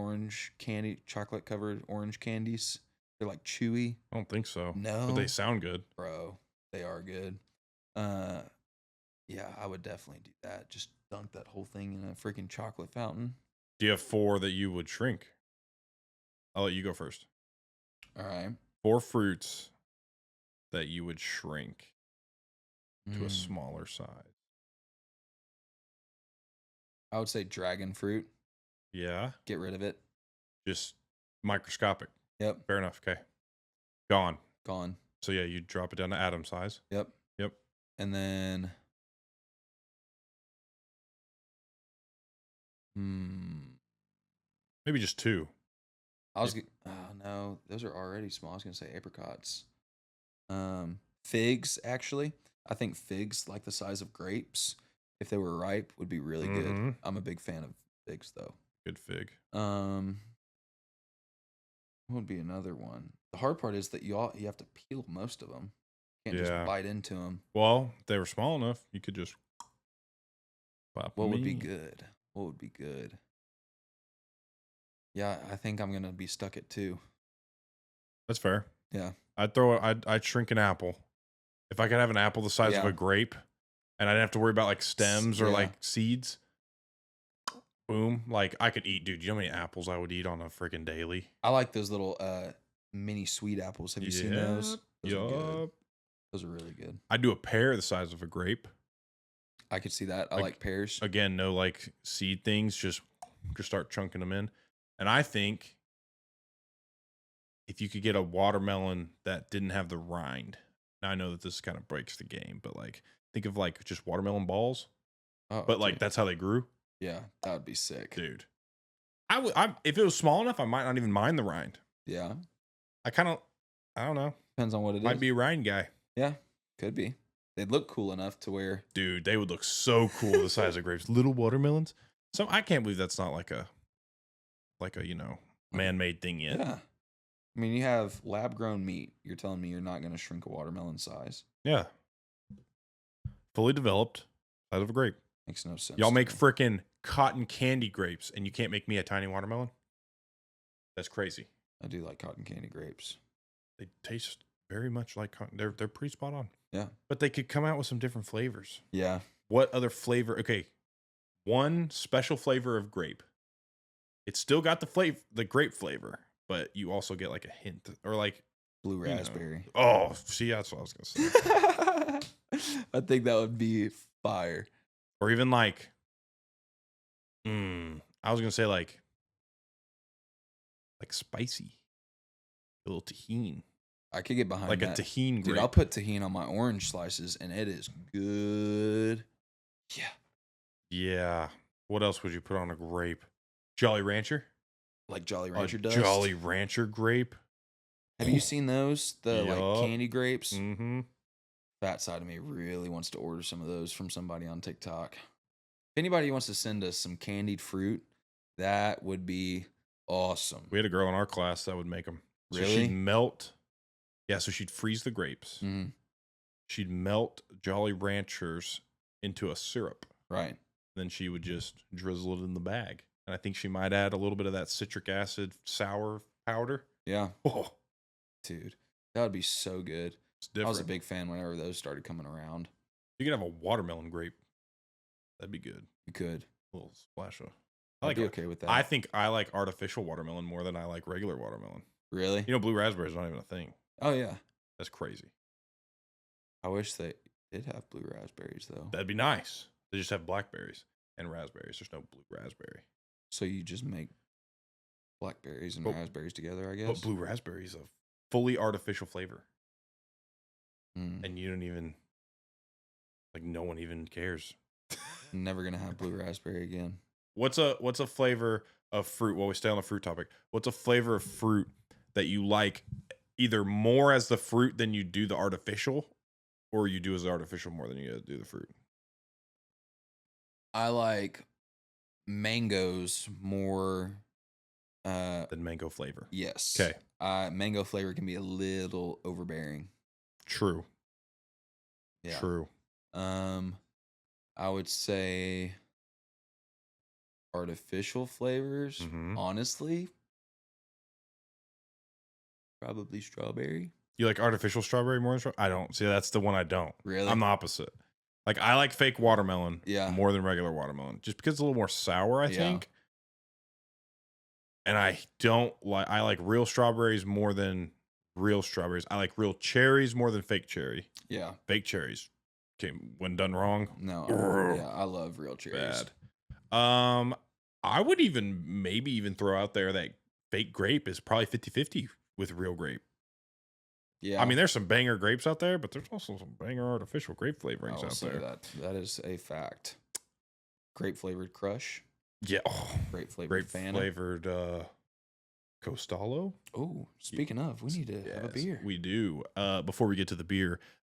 [SPEAKER 2] covered orange candies? They're like chewy.
[SPEAKER 1] I don't think so. But they
[SPEAKER 2] No,
[SPEAKER 1] sound good.
[SPEAKER 2] bro, they are good. Uh, yeah, I would definitely do that. Just dunk that whole thing in a freaking chocolate fountain.
[SPEAKER 1] Do you have 4 that you would shrink? I'll let you go first.
[SPEAKER 2] All right.
[SPEAKER 1] 4 fruits that you would shrink to a
[SPEAKER 2] Mm,
[SPEAKER 1] smaller size.
[SPEAKER 2] I would say dragon fruit.
[SPEAKER 1] Yeah.
[SPEAKER 2] Get rid of it.
[SPEAKER 1] Just microscopic.
[SPEAKER 2] Yep.
[SPEAKER 1] Fair enough. Okay. Gone.
[SPEAKER 2] Gone.
[SPEAKER 1] So yeah, you drop it down to atom size.
[SPEAKER 2] Yep.
[SPEAKER 1] Yep.
[SPEAKER 2] And then,
[SPEAKER 1] Maybe just 2.
[SPEAKER 2] oh no, those are already small. I was gonna say apricots. Figs actually. I think figs, like the size of grapes, if they were ripe, would be really good. I'm a big fan of figs though.
[SPEAKER 1] Good fig.
[SPEAKER 2] What would be another one? The hard part is that you have to peel most of them. You can't just bite into them.
[SPEAKER 1] Well, if they were small enough, you could just pop
[SPEAKER 2] What would be good? What would be good? Yeah, I think I'm gonna be stuck at 2.
[SPEAKER 1] That's fair.
[SPEAKER 2] Yeah.
[SPEAKER 1] I'd shrink an apple. If I could have an apple the size of a grape and I didn't have to worry about like stems or like seeds, boom. Like I could eat, dude. You know how many apples I would eat on a freaking daily?
[SPEAKER 2] I like those little mini sweet apples. Have you seen those? Those are good. Those are really good.
[SPEAKER 1] I'd do a pear the size of a grape.
[SPEAKER 2] I could see that. I like pears.
[SPEAKER 1] Again, no like seed things, just start chunking them in. And I think if you could get a watermelon that didn't have the rind. Now I know that this kind of breaks the game, but like think of like just watermelon balls.
[SPEAKER 2] Oh,
[SPEAKER 1] but like that's how they grew.
[SPEAKER 2] Yeah, that would be sick,
[SPEAKER 1] dude. If it was small enough, I might not even mind the rind.
[SPEAKER 2] Yeah,
[SPEAKER 1] I don't know.
[SPEAKER 2] Depends on what it
[SPEAKER 1] might be a rind guy.
[SPEAKER 2] Yeah, could be. They'd look cool enough to where,
[SPEAKER 1] dude, they would look so cool the size of grapes. Little watermelons. So I can't believe that's not like a man-made thing yet.
[SPEAKER 2] Yeah. I mean, you have lab-grown meat. You're telling me you're not going to shrink a watermelon size?
[SPEAKER 1] Yeah. Fully developed out of a grape.
[SPEAKER 2] Makes no sense.
[SPEAKER 1] Y'all make frickin' cotton candy grapes, and you can't make me a tiny watermelon? That's crazy.
[SPEAKER 2] I do like cotton candy grapes.
[SPEAKER 1] They taste very much like cotton. They're pretty spot on.
[SPEAKER 2] Yeah.
[SPEAKER 1] But they could come out with some different flavors.
[SPEAKER 2] Yeah.
[SPEAKER 1] What other flavor? Okay. One special flavor of grape. It's still got the grape flavor, but you also get like a hint or like
[SPEAKER 2] blue raspberry.
[SPEAKER 1] Oh, see, that's what I was gonna
[SPEAKER 2] say. I think that would be fire.
[SPEAKER 1] Or even like, I was gonna say like spicy, a little tahini.
[SPEAKER 2] I could get behind
[SPEAKER 1] like
[SPEAKER 2] that.
[SPEAKER 1] A tahini grape.
[SPEAKER 2] Dude, I'll put tahini on my orange slices, and it is good. Yeah.
[SPEAKER 1] Yeah. What else would you put on a grape? Jolly Rancher?
[SPEAKER 2] Like Jolly Rancher dust?
[SPEAKER 1] Jolly Rancher grape?
[SPEAKER 2] Have you seen those? The like candy grapes?
[SPEAKER 1] Mm-hmm.
[SPEAKER 2] Fat side of me really wants to order some of those from somebody on TikTok. If anybody wants to send us some candied fruit, that would be awesome.
[SPEAKER 1] We had a girl in our class that would make them. So
[SPEAKER 2] really?
[SPEAKER 1] She'd melt. Yeah, so she'd freeze the grapes.
[SPEAKER 2] Mm-hmm.
[SPEAKER 1] She'd melt Jolly Ranchers into a syrup.
[SPEAKER 2] Right.
[SPEAKER 1] Then she would just drizzle it in the bag. And I think she might add a little bit of that citric acid sour powder.
[SPEAKER 2] Yeah.
[SPEAKER 1] Oh.
[SPEAKER 2] Dude, that would be so good.
[SPEAKER 1] It's different.
[SPEAKER 2] I was a big fan whenever those started coming around.
[SPEAKER 1] You could have a watermelon grape. That'd be good.
[SPEAKER 2] You could.
[SPEAKER 1] A little splash of.
[SPEAKER 2] I'd be okay with that.
[SPEAKER 1] I think I like artificial watermelon more than I like regular watermelon.
[SPEAKER 2] Really?
[SPEAKER 1] You know, blue raspberry is not even a thing.
[SPEAKER 2] Oh, yeah.
[SPEAKER 1] That's crazy.
[SPEAKER 2] I wish they did have blue raspberries, though.
[SPEAKER 1] That'd be nice. They just have blackberries and raspberries. There's no blue raspberry.
[SPEAKER 2] So you just make blackberries and raspberries together, I guess?
[SPEAKER 1] But blue raspberry is a fully artificial flavor. And you don't even, like, no one even cares.
[SPEAKER 2] Never going to have blue raspberry again.
[SPEAKER 1] What's a flavor of fruit? While we stay on the fruit topic, what's a flavor of fruit that you like either more as the fruit than you do the artificial, or you do as the artificial more than you do the fruit?
[SPEAKER 2] I like mangoes more
[SPEAKER 1] than mango flavor.
[SPEAKER 2] Yes.
[SPEAKER 1] Okay.
[SPEAKER 2] Mango flavor can be a little overbearing.
[SPEAKER 1] True.
[SPEAKER 2] Yeah.
[SPEAKER 1] True.
[SPEAKER 2] I would say artificial flavors, honestly, Probably strawberry.
[SPEAKER 1] You like artificial strawberry more than strawberry? I don't. See, that's the one I don't.
[SPEAKER 2] Really?
[SPEAKER 1] I'm the opposite. Like, I like fake watermelon
[SPEAKER 2] Yeah.
[SPEAKER 1] more than regular watermelon, just because it's a little more sour, I think. And I like real strawberries more than real strawberries. I like real cherries more than fake cherry.
[SPEAKER 2] Yeah.
[SPEAKER 1] Fake cherries when done wrong.
[SPEAKER 2] No. Yeah, I love real cherries.
[SPEAKER 1] Bad. I would maybe even throw out there that fake grape is probably 50-50 with real grape.
[SPEAKER 2] Yeah.
[SPEAKER 1] I mean, there's some banger grapes out there, but there's also some banger artificial grape flavorings out there.
[SPEAKER 2] That is a fact. Grape flavored crush.
[SPEAKER 1] Yeah. Oh,
[SPEAKER 2] grape flavored
[SPEAKER 1] Costalo.
[SPEAKER 2] Oh, speaking of, we need to have a beer.
[SPEAKER 1] We do. Before we get to the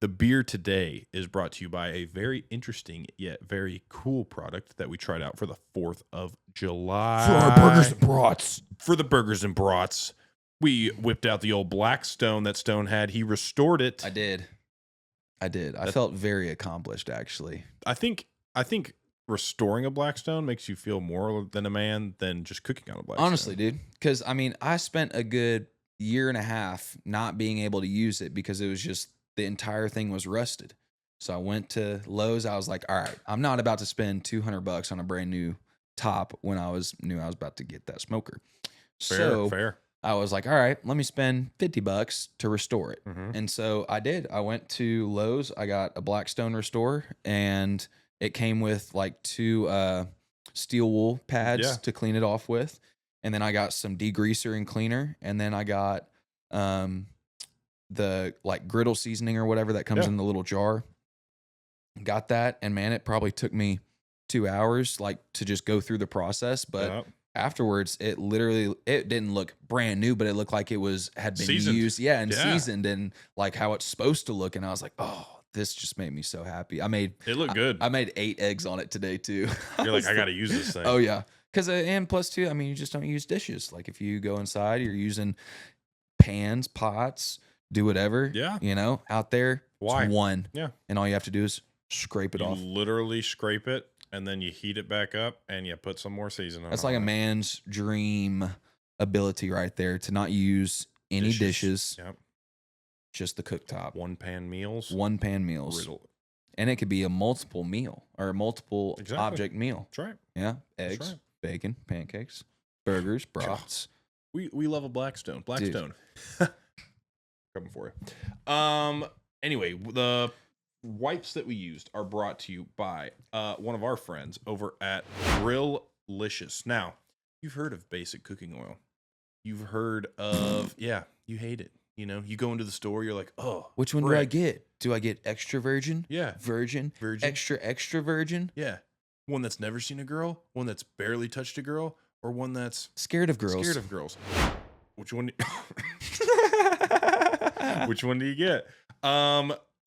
[SPEAKER 1] beer today is brought to you by a very interesting yet very cool product that we tried out for the 4th of July.
[SPEAKER 2] For our burgers and brats.
[SPEAKER 1] For the burgers and brats. We whipped out the old Blackstone that Stone had. He restored it.
[SPEAKER 2] I did. I felt very accomplished, actually.
[SPEAKER 1] I think restoring a Blackstone makes you feel more than a man than just cooking on a Blackstone.
[SPEAKER 2] Honestly, dude. Because, I mean, I spent a good year and a half not being able to use it because it was just the entire thing was rusted. So I went to Lowe's. I was like, all right, I'm not about to spend $200 on a brand new top when I knew I was about to get that smoker.
[SPEAKER 1] Fair.
[SPEAKER 2] I was like, all right, let me spend $50 to restore it.
[SPEAKER 1] Mm-hmm.
[SPEAKER 2] And so I did. I went to Lowe's. I got a Blackstone Restore, and it came with like 2 steel wool pads to clean it off with. And then I got some degreaser and cleaner. And then I got the like griddle seasoning or whatever that comes in the little jar. Got that. And man, it probably took me 2 hours like to just go through the process. But afterwards, it didn't look brand new, but it looked like it had been
[SPEAKER 1] seasoned.
[SPEAKER 2] Used. Yeah. And seasoned and like how it's supposed to look. And I was like, oh, this just made me so happy.
[SPEAKER 1] It looked good.
[SPEAKER 2] I made 8 eggs on it today too.
[SPEAKER 1] You're like, I got to use this thing.
[SPEAKER 2] Oh yeah. Cause and plus too, I mean, you just don't use dishes. Like if you go inside, you're using pans, pots, do whatever.
[SPEAKER 1] Yeah.
[SPEAKER 2] You know, out there.
[SPEAKER 1] Why?
[SPEAKER 2] It's one.
[SPEAKER 1] Yeah.
[SPEAKER 2] And all you have to do is scrape it off.
[SPEAKER 1] You literally scrape it and then you heat it back up and you put some more seasoning.
[SPEAKER 2] That's like a man's dream ability right there, to not use any dishes.
[SPEAKER 1] Yep.
[SPEAKER 2] Just the cooktop.
[SPEAKER 1] One pan meals.
[SPEAKER 2] Riddle. And it could be a multiple meal or a multiple object meal.
[SPEAKER 1] That's right.
[SPEAKER 2] Yeah. Eggs, bacon, pancakes, burgers, brats.
[SPEAKER 1] We love a Blackstone. Coming for you. Anyway, the wipes that we used are brought to you by one of our friends over at Grilllicious. Now, you've heard of basic cooking oil. You've heard of you hate it. You know, you go into the store, you're like, oh,
[SPEAKER 2] which one do I get? Do I get extra virgin?
[SPEAKER 1] Yeah.
[SPEAKER 2] Virgin. Extra virgin?
[SPEAKER 1] Yeah. One that's never seen a girl, one that's barely touched a girl, or one that's
[SPEAKER 2] scared of girls.
[SPEAKER 1] Which one? Which one do you get?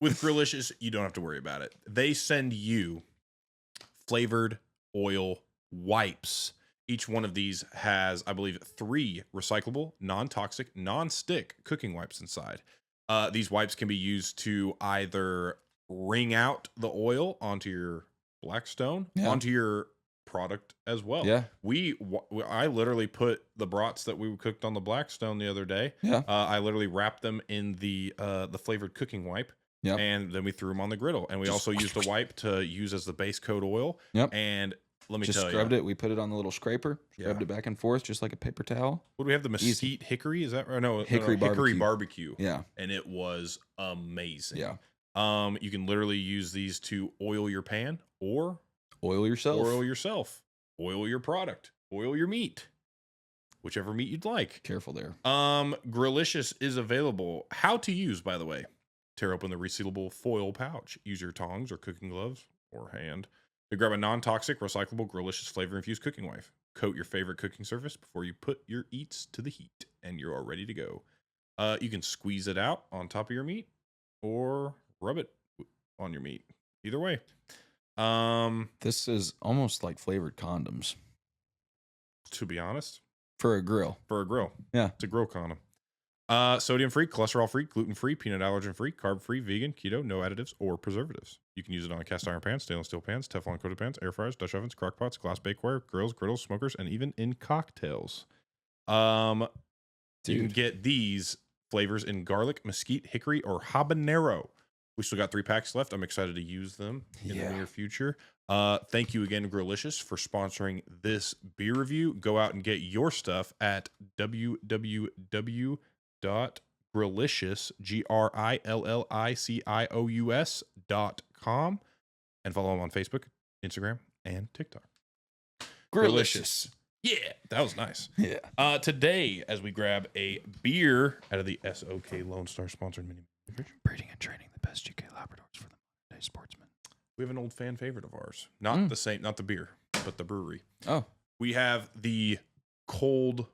[SPEAKER 1] With Grilllicious, you don't have to worry about it. They send you flavored oil wipes. Each one of these has, I believe, 3 recyclable, non-toxic, non-stick cooking wipes inside. These wipes can be used to either wring out the oil onto your Blackstone, onto your product as well.
[SPEAKER 2] Yeah.
[SPEAKER 1] I literally put the brats that we cooked on the Blackstone the other day.
[SPEAKER 2] Yeah.
[SPEAKER 1] I literally wrapped them in the flavored cooking wipe.
[SPEAKER 2] Yep.
[SPEAKER 1] And then we threw them on the griddle. And we also used a wipe to use as the base coat oil.
[SPEAKER 2] Yep.
[SPEAKER 1] And let me tell you.
[SPEAKER 2] Just scrubbed it. We put it on the little scraper, scrubbed it back and forth just like a paper towel.
[SPEAKER 1] What do we have? The mesquite hickory? Is that right? No,
[SPEAKER 2] Hickory
[SPEAKER 1] barbecue.
[SPEAKER 2] Yeah.
[SPEAKER 1] And it was amazing.
[SPEAKER 2] Yeah.
[SPEAKER 1] You can literally use these to oil your pan or
[SPEAKER 2] oil yourself.
[SPEAKER 1] Oil your product. Oil your meat. Whichever meat you'd like.
[SPEAKER 2] Careful there.
[SPEAKER 1] Grilllicious is available. How to use, by the way. Tear open the resealable foil pouch. Use your tongs or cooking gloves or hand to grab a non-toxic, recyclable Grilllicious flavor-infused cooking wipe. Coat your favorite cooking surface before you put your eats to the heat, and you're all ready to go. You can squeeze it out on top of your meat or rub it on your meat. Either way.
[SPEAKER 2] This is almost like flavored condoms.
[SPEAKER 1] To be honest.
[SPEAKER 2] For a grill.
[SPEAKER 1] Yeah. It's a grill condom. Sodium-free, cholesterol-free, gluten-free, peanut allergen-free, carb-free, vegan, keto, no additives or preservatives. You can use it on cast iron pans, stainless steel pans, Teflon-coated pans, air fryers, Dutch ovens, crock pots, glass bakeware, grills, griddles, smokers, and even in cocktails. You can get these flavors in garlic, mesquite, hickory, or habanero. We still got 3 packs left. I'm excited to use them in the near future. Thank you again, Grillicious, for sponsoring this beer review. Go out and get your stuff at www.grillicious, GRILLICIOUS.com, and follow them on Facebook, Instagram, and TikTok.
[SPEAKER 2] Grillicious.
[SPEAKER 1] Yeah, that was nice.
[SPEAKER 2] Yeah.
[SPEAKER 1] Today, as we grab a beer out of the SOK Lone Star sponsored mini fridge,
[SPEAKER 2] Breeding and training the best UK Labradors for the modern day sportsman.
[SPEAKER 1] we have an old fan favorite of ours. Not the same, not the beer, but the brewery.
[SPEAKER 2] Oh.
[SPEAKER 1] We have the Cold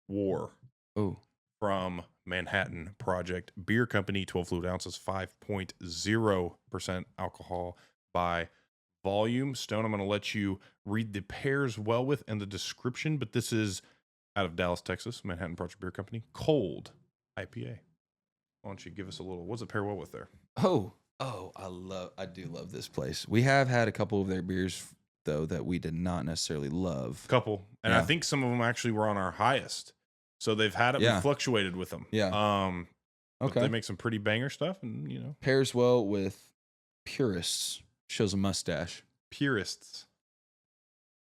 [SPEAKER 1] War from Manhattan Project Beer Company, 12 fluid ounces, 5.0% alcohol by volume. Stone, I'm going to let you read the pairs well with and the description, but this is out of Dallas, Texas, Manhattan Project Beer Company, Cold IPA. Why don't you give us a little, what's it pair well with there?
[SPEAKER 2] I do love this place. We have had a couple of their beers though that we did not necessarily love.
[SPEAKER 1] Couple. And I think some of them actually were on our highest. So they've had it, we fluctuated with them.
[SPEAKER 2] Yeah.
[SPEAKER 1] Okay. They make some pretty banger stuff, and
[SPEAKER 2] pairs well with purists. Shows a mustache.
[SPEAKER 1] Purists.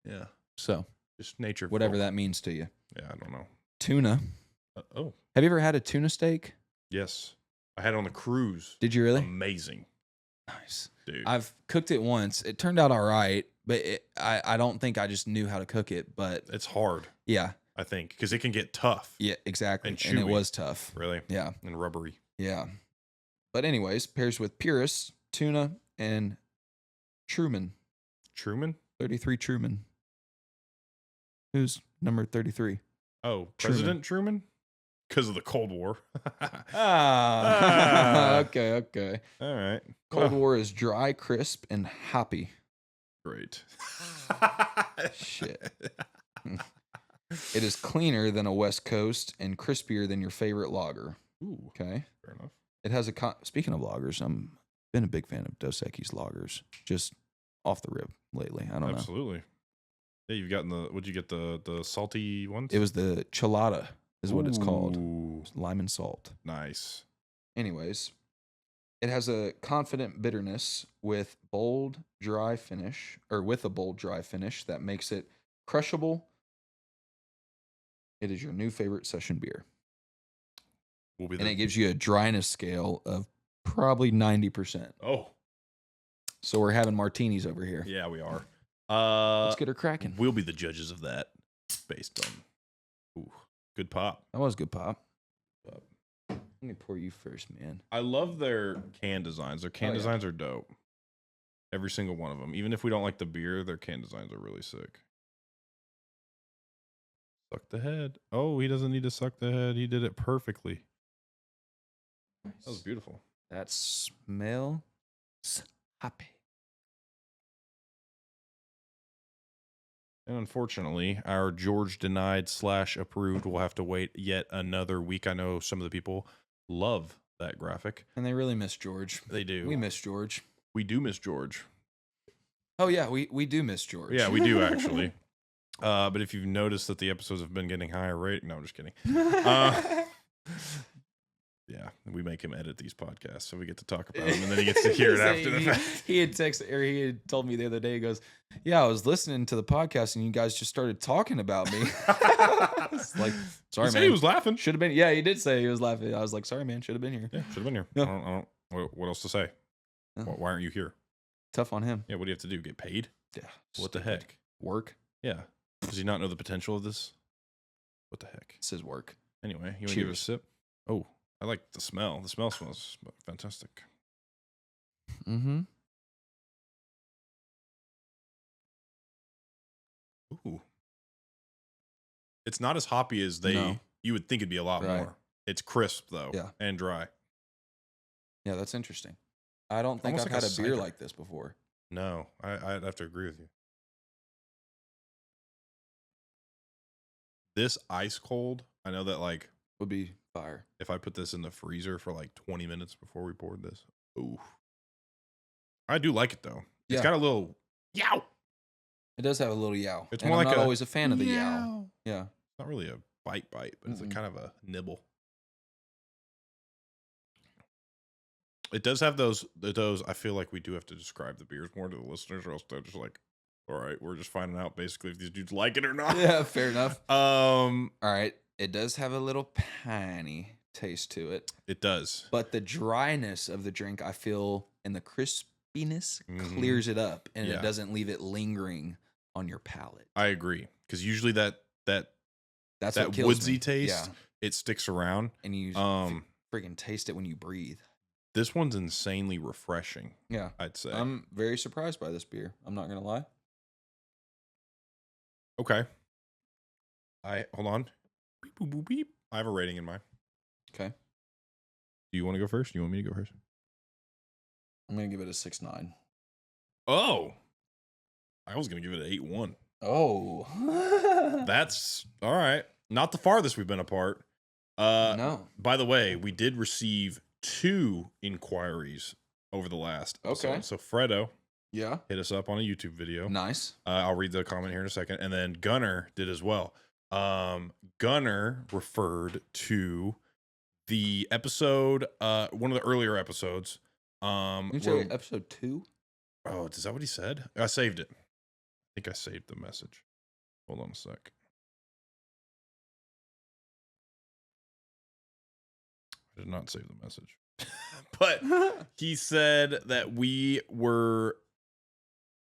[SPEAKER 1] Yeah.
[SPEAKER 2] So
[SPEAKER 1] just nature.
[SPEAKER 2] Whatever that means to you.
[SPEAKER 1] Yeah, I don't know.
[SPEAKER 2] Tuna.
[SPEAKER 1] Have
[SPEAKER 2] you ever had a tuna steak?
[SPEAKER 1] Yes. I had it on the cruise.
[SPEAKER 2] Did you really?
[SPEAKER 1] Amazing.
[SPEAKER 2] Nice.
[SPEAKER 1] Dude.
[SPEAKER 2] I've cooked it once. It turned out all right, but I don't think I just knew how to cook it, but
[SPEAKER 1] it's hard.
[SPEAKER 2] Yeah.
[SPEAKER 1] I think because it can get tough.
[SPEAKER 2] Yeah, exactly.
[SPEAKER 1] And
[SPEAKER 2] it was tough.
[SPEAKER 1] Really?
[SPEAKER 2] Yeah.
[SPEAKER 1] And rubbery.
[SPEAKER 2] Yeah. But anyways, pairs with purists, tuna, and Truman.
[SPEAKER 1] Truman?
[SPEAKER 2] 33 Truman. Who's number 33?
[SPEAKER 1] Oh, President Truman? Because of the Cold War.
[SPEAKER 2] Okay.
[SPEAKER 1] All right.
[SPEAKER 2] Cold War is dry, crisp, and hoppy.
[SPEAKER 1] Great.
[SPEAKER 2] Shit. It is cleaner than a West Coast and crispier than your favorite lager.
[SPEAKER 1] Ooh.
[SPEAKER 2] Okay.
[SPEAKER 1] Fair enough.
[SPEAKER 2] It has speaking of lagers, I'm been a big fan of Dos Equis lagers. Just off the rib lately. I don't know.
[SPEAKER 1] Absolutely. Yeah, you've gotten what'd you get, the salty ones?
[SPEAKER 2] It was the Chelada is what it's called.
[SPEAKER 1] Ooh.
[SPEAKER 2] Lime and salt.
[SPEAKER 1] Nice.
[SPEAKER 2] Anyways, it has a confident bitterness with a bold, dry finish that makes it crushable. It is your new favorite session beer. And it gives you a dryness scale of probably 90%.
[SPEAKER 1] Oh.
[SPEAKER 2] So we're having martinis over here.
[SPEAKER 1] Yeah, we are.
[SPEAKER 2] Let's get her cracking.
[SPEAKER 1] We'll be the judges of that based on good pop.
[SPEAKER 2] That was good pop. Let me pour you first, man.
[SPEAKER 1] I love their can designs. Their can designs are dope. Every single one of them. Even if we don't like the beer, their can designs are really sick. Suck the head. Oh, he doesn't need to suck the head. He did it perfectly. Nice. That was beautiful.
[SPEAKER 2] That smells happy.
[SPEAKER 1] And unfortunately, our George denied / approved will have to wait yet another week. I know some of the people love that graphic.
[SPEAKER 2] And they really miss George.
[SPEAKER 1] They do.
[SPEAKER 2] We miss George.
[SPEAKER 1] We do miss George.
[SPEAKER 2] Oh, yeah, we do miss George.
[SPEAKER 1] Yeah, we do actually. But if you've noticed that the episodes have been getting higher rate, no, I'm just kidding. Yeah, we make him edit these podcasts, so we get to talk about them, and then he gets to hear it after the fact.
[SPEAKER 2] He had told me the other day. He goes, "Yeah, I was listening to the podcast, and you guys just started talking about me." Like, sorry, man.
[SPEAKER 1] He was laughing.
[SPEAKER 2] Should have been. Yeah, he did say he was laughing. I was like, sorry, man. Should have been here.
[SPEAKER 1] Yeah, should have been here.
[SPEAKER 2] Yeah.
[SPEAKER 1] I don't. What else to say? Why aren't you here?
[SPEAKER 2] Tough on him.
[SPEAKER 1] Yeah, what do you have to do? Get paid?
[SPEAKER 2] Yeah.
[SPEAKER 1] What the heck?
[SPEAKER 2] Work.
[SPEAKER 1] Yeah. Does he not know the potential of this? What the heck?
[SPEAKER 2] It's his work.
[SPEAKER 1] Anyway, you want to give it a sip? Oh, I like the smell. The smell smells fantastic.
[SPEAKER 2] Mm-hmm.
[SPEAKER 1] Ooh. It's not as hoppy as you would think it'd be a lot more. It's crisp though.
[SPEAKER 2] Yeah.
[SPEAKER 1] And dry.
[SPEAKER 2] Yeah, that's interesting. I don't think I've had a beer like this before.
[SPEAKER 1] No, I'd have to agree with you. This ice cold, I know that
[SPEAKER 2] would be fire.
[SPEAKER 1] If I put this in the freezer for 20 minutes before we poured this. Ooh. I do like it though.
[SPEAKER 2] Yeah.
[SPEAKER 1] It's got a little yow.
[SPEAKER 2] It does have a little yow.
[SPEAKER 1] It's more like
[SPEAKER 2] I'm not always a fan of the yow. Yeah.
[SPEAKER 1] It's not really a bite, but it's kind of a nibble. It does have those. I feel like we do have to describe the beers more to the listeners, or else they're just like, all right, we're just finding out basically if these dudes like it or not.
[SPEAKER 2] Yeah, fair enough. All right. It does have a little piney taste to it.
[SPEAKER 1] It does.
[SPEAKER 2] But the dryness of the drink, I feel, and the crispiness clears it up, and it doesn't leave it lingering on your palate.
[SPEAKER 1] I agree, because usually that's that woodsy taste, it sticks around,
[SPEAKER 2] and you freaking taste it when you breathe.
[SPEAKER 1] This one's insanely refreshing.
[SPEAKER 2] Yeah,
[SPEAKER 1] I'd say.
[SPEAKER 2] I'm very surprised by this beer. I'm not gonna lie.
[SPEAKER 1] Okay. Hold on. Beep, boop, boop, beep. I have a rating in mind.
[SPEAKER 2] Okay.
[SPEAKER 1] Do you want to go first? Do you want me to go first?
[SPEAKER 2] I'm gonna give it a 6.9.
[SPEAKER 1] Oh, I was gonna give it an 8.1.
[SPEAKER 2] Oh,
[SPEAKER 1] that's all right. Not the farthest we've been apart.
[SPEAKER 2] No.
[SPEAKER 1] By the way, we did receive 2 inquiries over the last episode.
[SPEAKER 2] Okay.
[SPEAKER 1] So Fredo,
[SPEAKER 2] yeah,
[SPEAKER 1] hit us up on a YouTube video.
[SPEAKER 2] Nice.
[SPEAKER 1] I'll read the comment here in a second, and then Gunner did as well. Gunner referred to the episode, one of the earlier episodes.
[SPEAKER 2] Episode 2.
[SPEAKER 1] Oh, is that what he said? I saved it. I think I saved the message. Hold on a sec. I did not save the message. But he said that what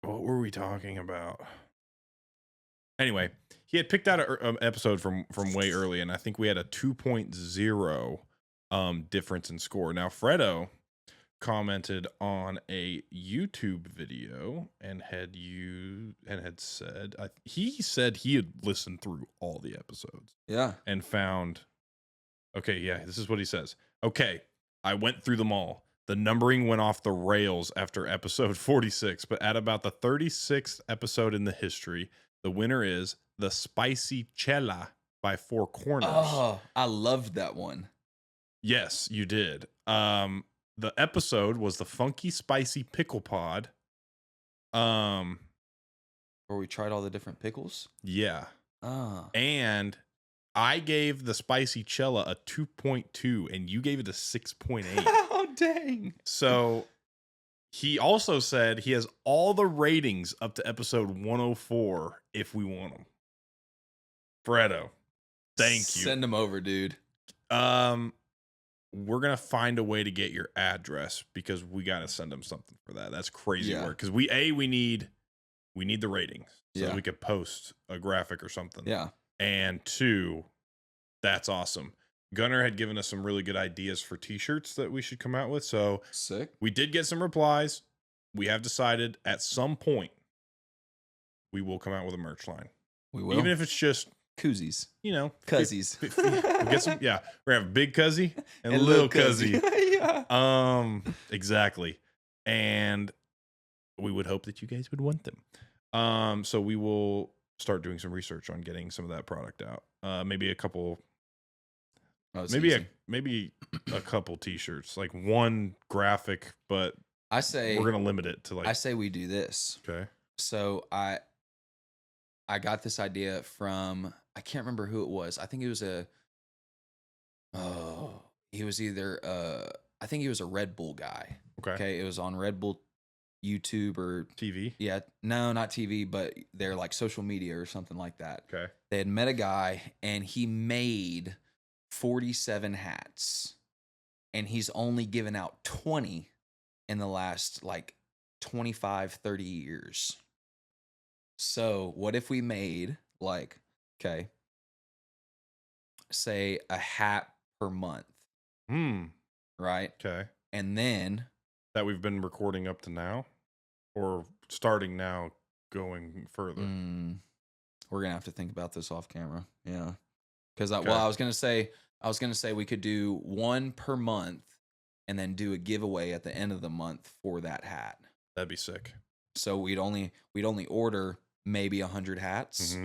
[SPEAKER 1] were we talking about? Anyway, he had picked out an episode from way early, and I think we had a 2.0 difference in score. Now, Fredo commented on a YouTube video and had said he said he had listened through all the episodes.
[SPEAKER 2] Yeah.
[SPEAKER 1] And found, okay, yeah, this is what he says. Okay, I went through them all. The numbering went off the rails after episode 46, but at about the 36th episode in the history, the winner is the Spicy Cella by Four Corners.
[SPEAKER 2] Oh, I loved that one.
[SPEAKER 1] Yes, you did. The episode was the Funky Spicy Pickle Pod.
[SPEAKER 2] Where we tried all the different pickles?
[SPEAKER 1] Yeah.
[SPEAKER 2] Oh.
[SPEAKER 1] And I gave the Spicy Cella a 2.2, and you gave it a 6.8.
[SPEAKER 2] Oh, dang.
[SPEAKER 1] So he also said he has all the ratings up to episode 104 if we want them. Fredo, thank you.
[SPEAKER 2] Send them over, dude.
[SPEAKER 1] We're gonna find a way to get your address because we gotta send them something for that. That's crazy work. Because we need the ratings so that we could post a graphic or something.
[SPEAKER 2] Yeah.
[SPEAKER 1] And 2, that's awesome. Gunnar had given us some really good ideas for t-shirts that we should come out with. So
[SPEAKER 2] sick.
[SPEAKER 1] We did get some replies. We have decided at some point we will come out with a merch line.
[SPEAKER 2] We will.
[SPEAKER 1] Even if it's just
[SPEAKER 2] koozies,
[SPEAKER 1] cuzzies. We'll get some. Yeah, we're gonna have big cuzzy and little cuzzy.
[SPEAKER 2] Yeah.
[SPEAKER 1] Exactly. And we would hope that you guys would want them. So we will start doing some research on getting some of that product out. Maybe a couple. Maybe a couple t-shirts, like one graphic, but
[SPEAKER 2] I say
[SPEAKER 1] we're gonna limit it to like.
[SPEAKER 2] I say we do this.
[SPEAKER 1] Okay.
[SPEAKER 2] So I got this idea from, I can't remember who it was. I think it was he was either I think he was a Red Bull guy. Okay. It was on Red Bull YouTube or
[SPEAKER 1] TV.
[SPEAKER 2] Yeah, no, not TV, but they're like social media or something like that.
[SPEAKER 1] Okay.
[SPEAKER 2] They had met a guy and he made 47 hats, and he's only given out 20 in the last like 25, 30 years. So what if we made like, okay, say a hat per month? Right?
[SPEAKER 1] Okay.
[SPEAKER 2] And then
[SPEAKER 1] that we've been recording up to now, or starting now going further?
[SPEAKER 2] We're gonna have to think about this off camera. Yeah. Because I was gonna say we could do one per month and then do a giveaway at the end of the month for that hat.
[SPEAKER 1] That'd be sick.
[SPEAKER 2] So we'd only order maybe 100 hats,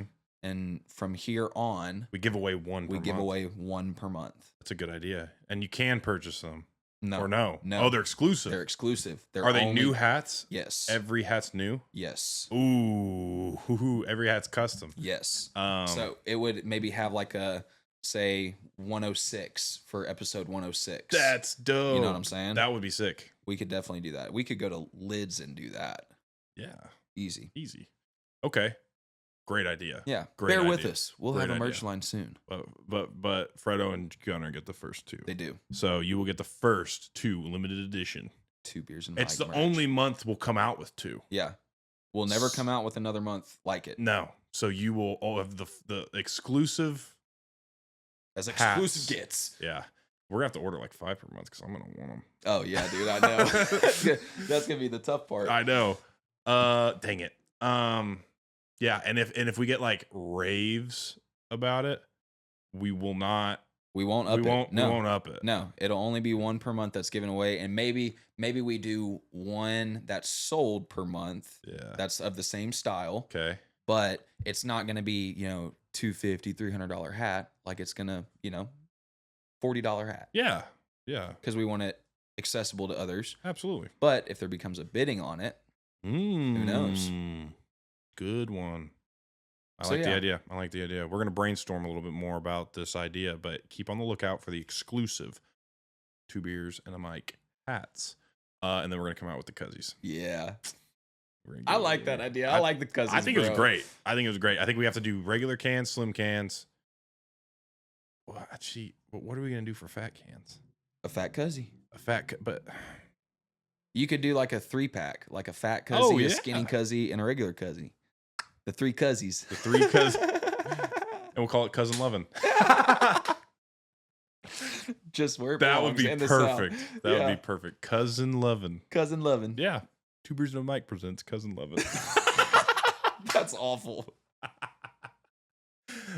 [SPEAKER 2] and from here on,
[SPEAKER 1] we give away one.
[SPEAKER 2] We give away one per month.
[SPEAKER 1] That's a good idea, and you can purchase them.
[SPEAKER 2] No,
[SPEAKER 1] or no.
[SPEAKER 2] Oh,
[SPEAKER 1] they're exclusive.
[SPEAKER 2] They're exclusive.
[SPEAKER 1] Are they new hats?
[SPEAKER 2] Yes.
[SPEAKER 1] Every hat's new.
[SPEAKER 2] Yes.
[SPEAKER 1] Ooh, every hat's custom.
[SPEAKER 2] Yes. So it would maybe have like a say 106 for episode 106.
[SPEAKER 1] That's dope.
[SPEAKER 2] You know what I'm saying?
[SPEAKER 1] That would be sick.
[SPEAKER 2] We could definitely do that. We could go to Lids and do that.
[SPEAKER 1] Yeah.
[SPEAKER 2] Easy.
[SPEAKER 1] Okay. Great idea.
[SPEAKER 2] Yeah.
[SPEAKER 1] Great
[SPEAKER 2] Bear
[SPEAKER 1] idea.
[SPEAKER 2] with us. We'll
[SPEAKER 1] Great
[SPEAKER 2] have a merch
[SPEAKER 1] idea.
[SPEAKER 2] line soon.
[SPEAKER 1] But Fredo and Gunner get the first 2.
[SPEAKER 2] They do.
[SPEAKER 1] So you will get the first 2 limited edition.
[SPEAKER 2] 2 beers and
[SPEAKER 1] It's
[SPEAKER 2] Mike
[SPEAKER 1] the
[SPEAKER 2] merch.
[SPEAKER 1] only month we'll come out with 2.
[SPEAKER 2] Yeah. We'll never come out with another month like it.
[SPEAKER 1] No. So you will all have the exclusive.
[SPEAKER 2] As
[SPEAKER 1] hats.
[SPEAKER 2] exclusive gets.
[SPEAKER 1] Yeah. We're going to have to order like 5 per month because I'm going to want them.
[SPEAKER 2] Oh, yeah, dude. I know. That's going to be the tough part.
[SPEAKER 1] I know. Dang it. Yeah. And if we get like raves about it, we will not.
[SPEAKER 2] We won't up it.
[SPEAKER 1] We won't up it.
[SPEAKER 2] No, it'll only be 1 per month that's given away. And maybe we do 1 that's sold per month.
[SPEAKER 1] Yeah.
[SPEAKER 2] That's of the same style.
[SPEAKER 1] Okay.
[SPEAKER 2] But it's not going to be, $250, $300 hat. Like it's going to, $40 hat.
[SPEAKER 1] Yeah. Yeah.
[SPEAKER 2] Because we want it accessible to others.
[SPEAKER 1] Absolutely.
[SPEAKER 2] But if there becomes a bidding on it, who knows?
[SPEAKER 1] Good one. I
[SPEAKER 2] So,
[SPEAKER 1] like the
[SPEAKER 2] yeah.
[SPEAKER 1] idea. We're going to brainstorm a little bit more about this idea, but keep on the lookout for the exclusive 2 beers and a mic hats. And then we're going to come out with the cuzzies.
[SPEAKER 2] Yeah. I like that idea. I like the cousins.
[SPEAKER 1] I think it was great. I think we have to do regular cans, slim cans. Well, actually, what are we going to do for fat cans?
[SPEAKER 2] A fat cuzzy.
[SPEAKER 1] But
[SPEAKER 2] You could do like a 3-pack, like a fat cuzzy,
[SPEAKER 1] Oh,
[SPEAKER 2] a
[SPEAKER 1] yeah.
[SPEAKER 2] skinny cuzzy, and a regular cuzzy. The 3 cuzzies.
[SPEAKER 1] the 3 cuz and we'll call it Cousin Lovin'.
[SPEAKER 2] Just where it
[SPEAKER 1] That would
[SPEAKER 2] belongs,
[SPEAKER 1] be
[SPEAKER 2] in the South.
[SPEAKER 1] perfect. That would be perfect. Cousin Lovin'.
[SPEAKER 2] Cousin Lovin'.
[SPEAKER 1] Yeah. 2 Beers and a Mic presents Cousin Lovin'.
[SPEAKER 2] That's awful.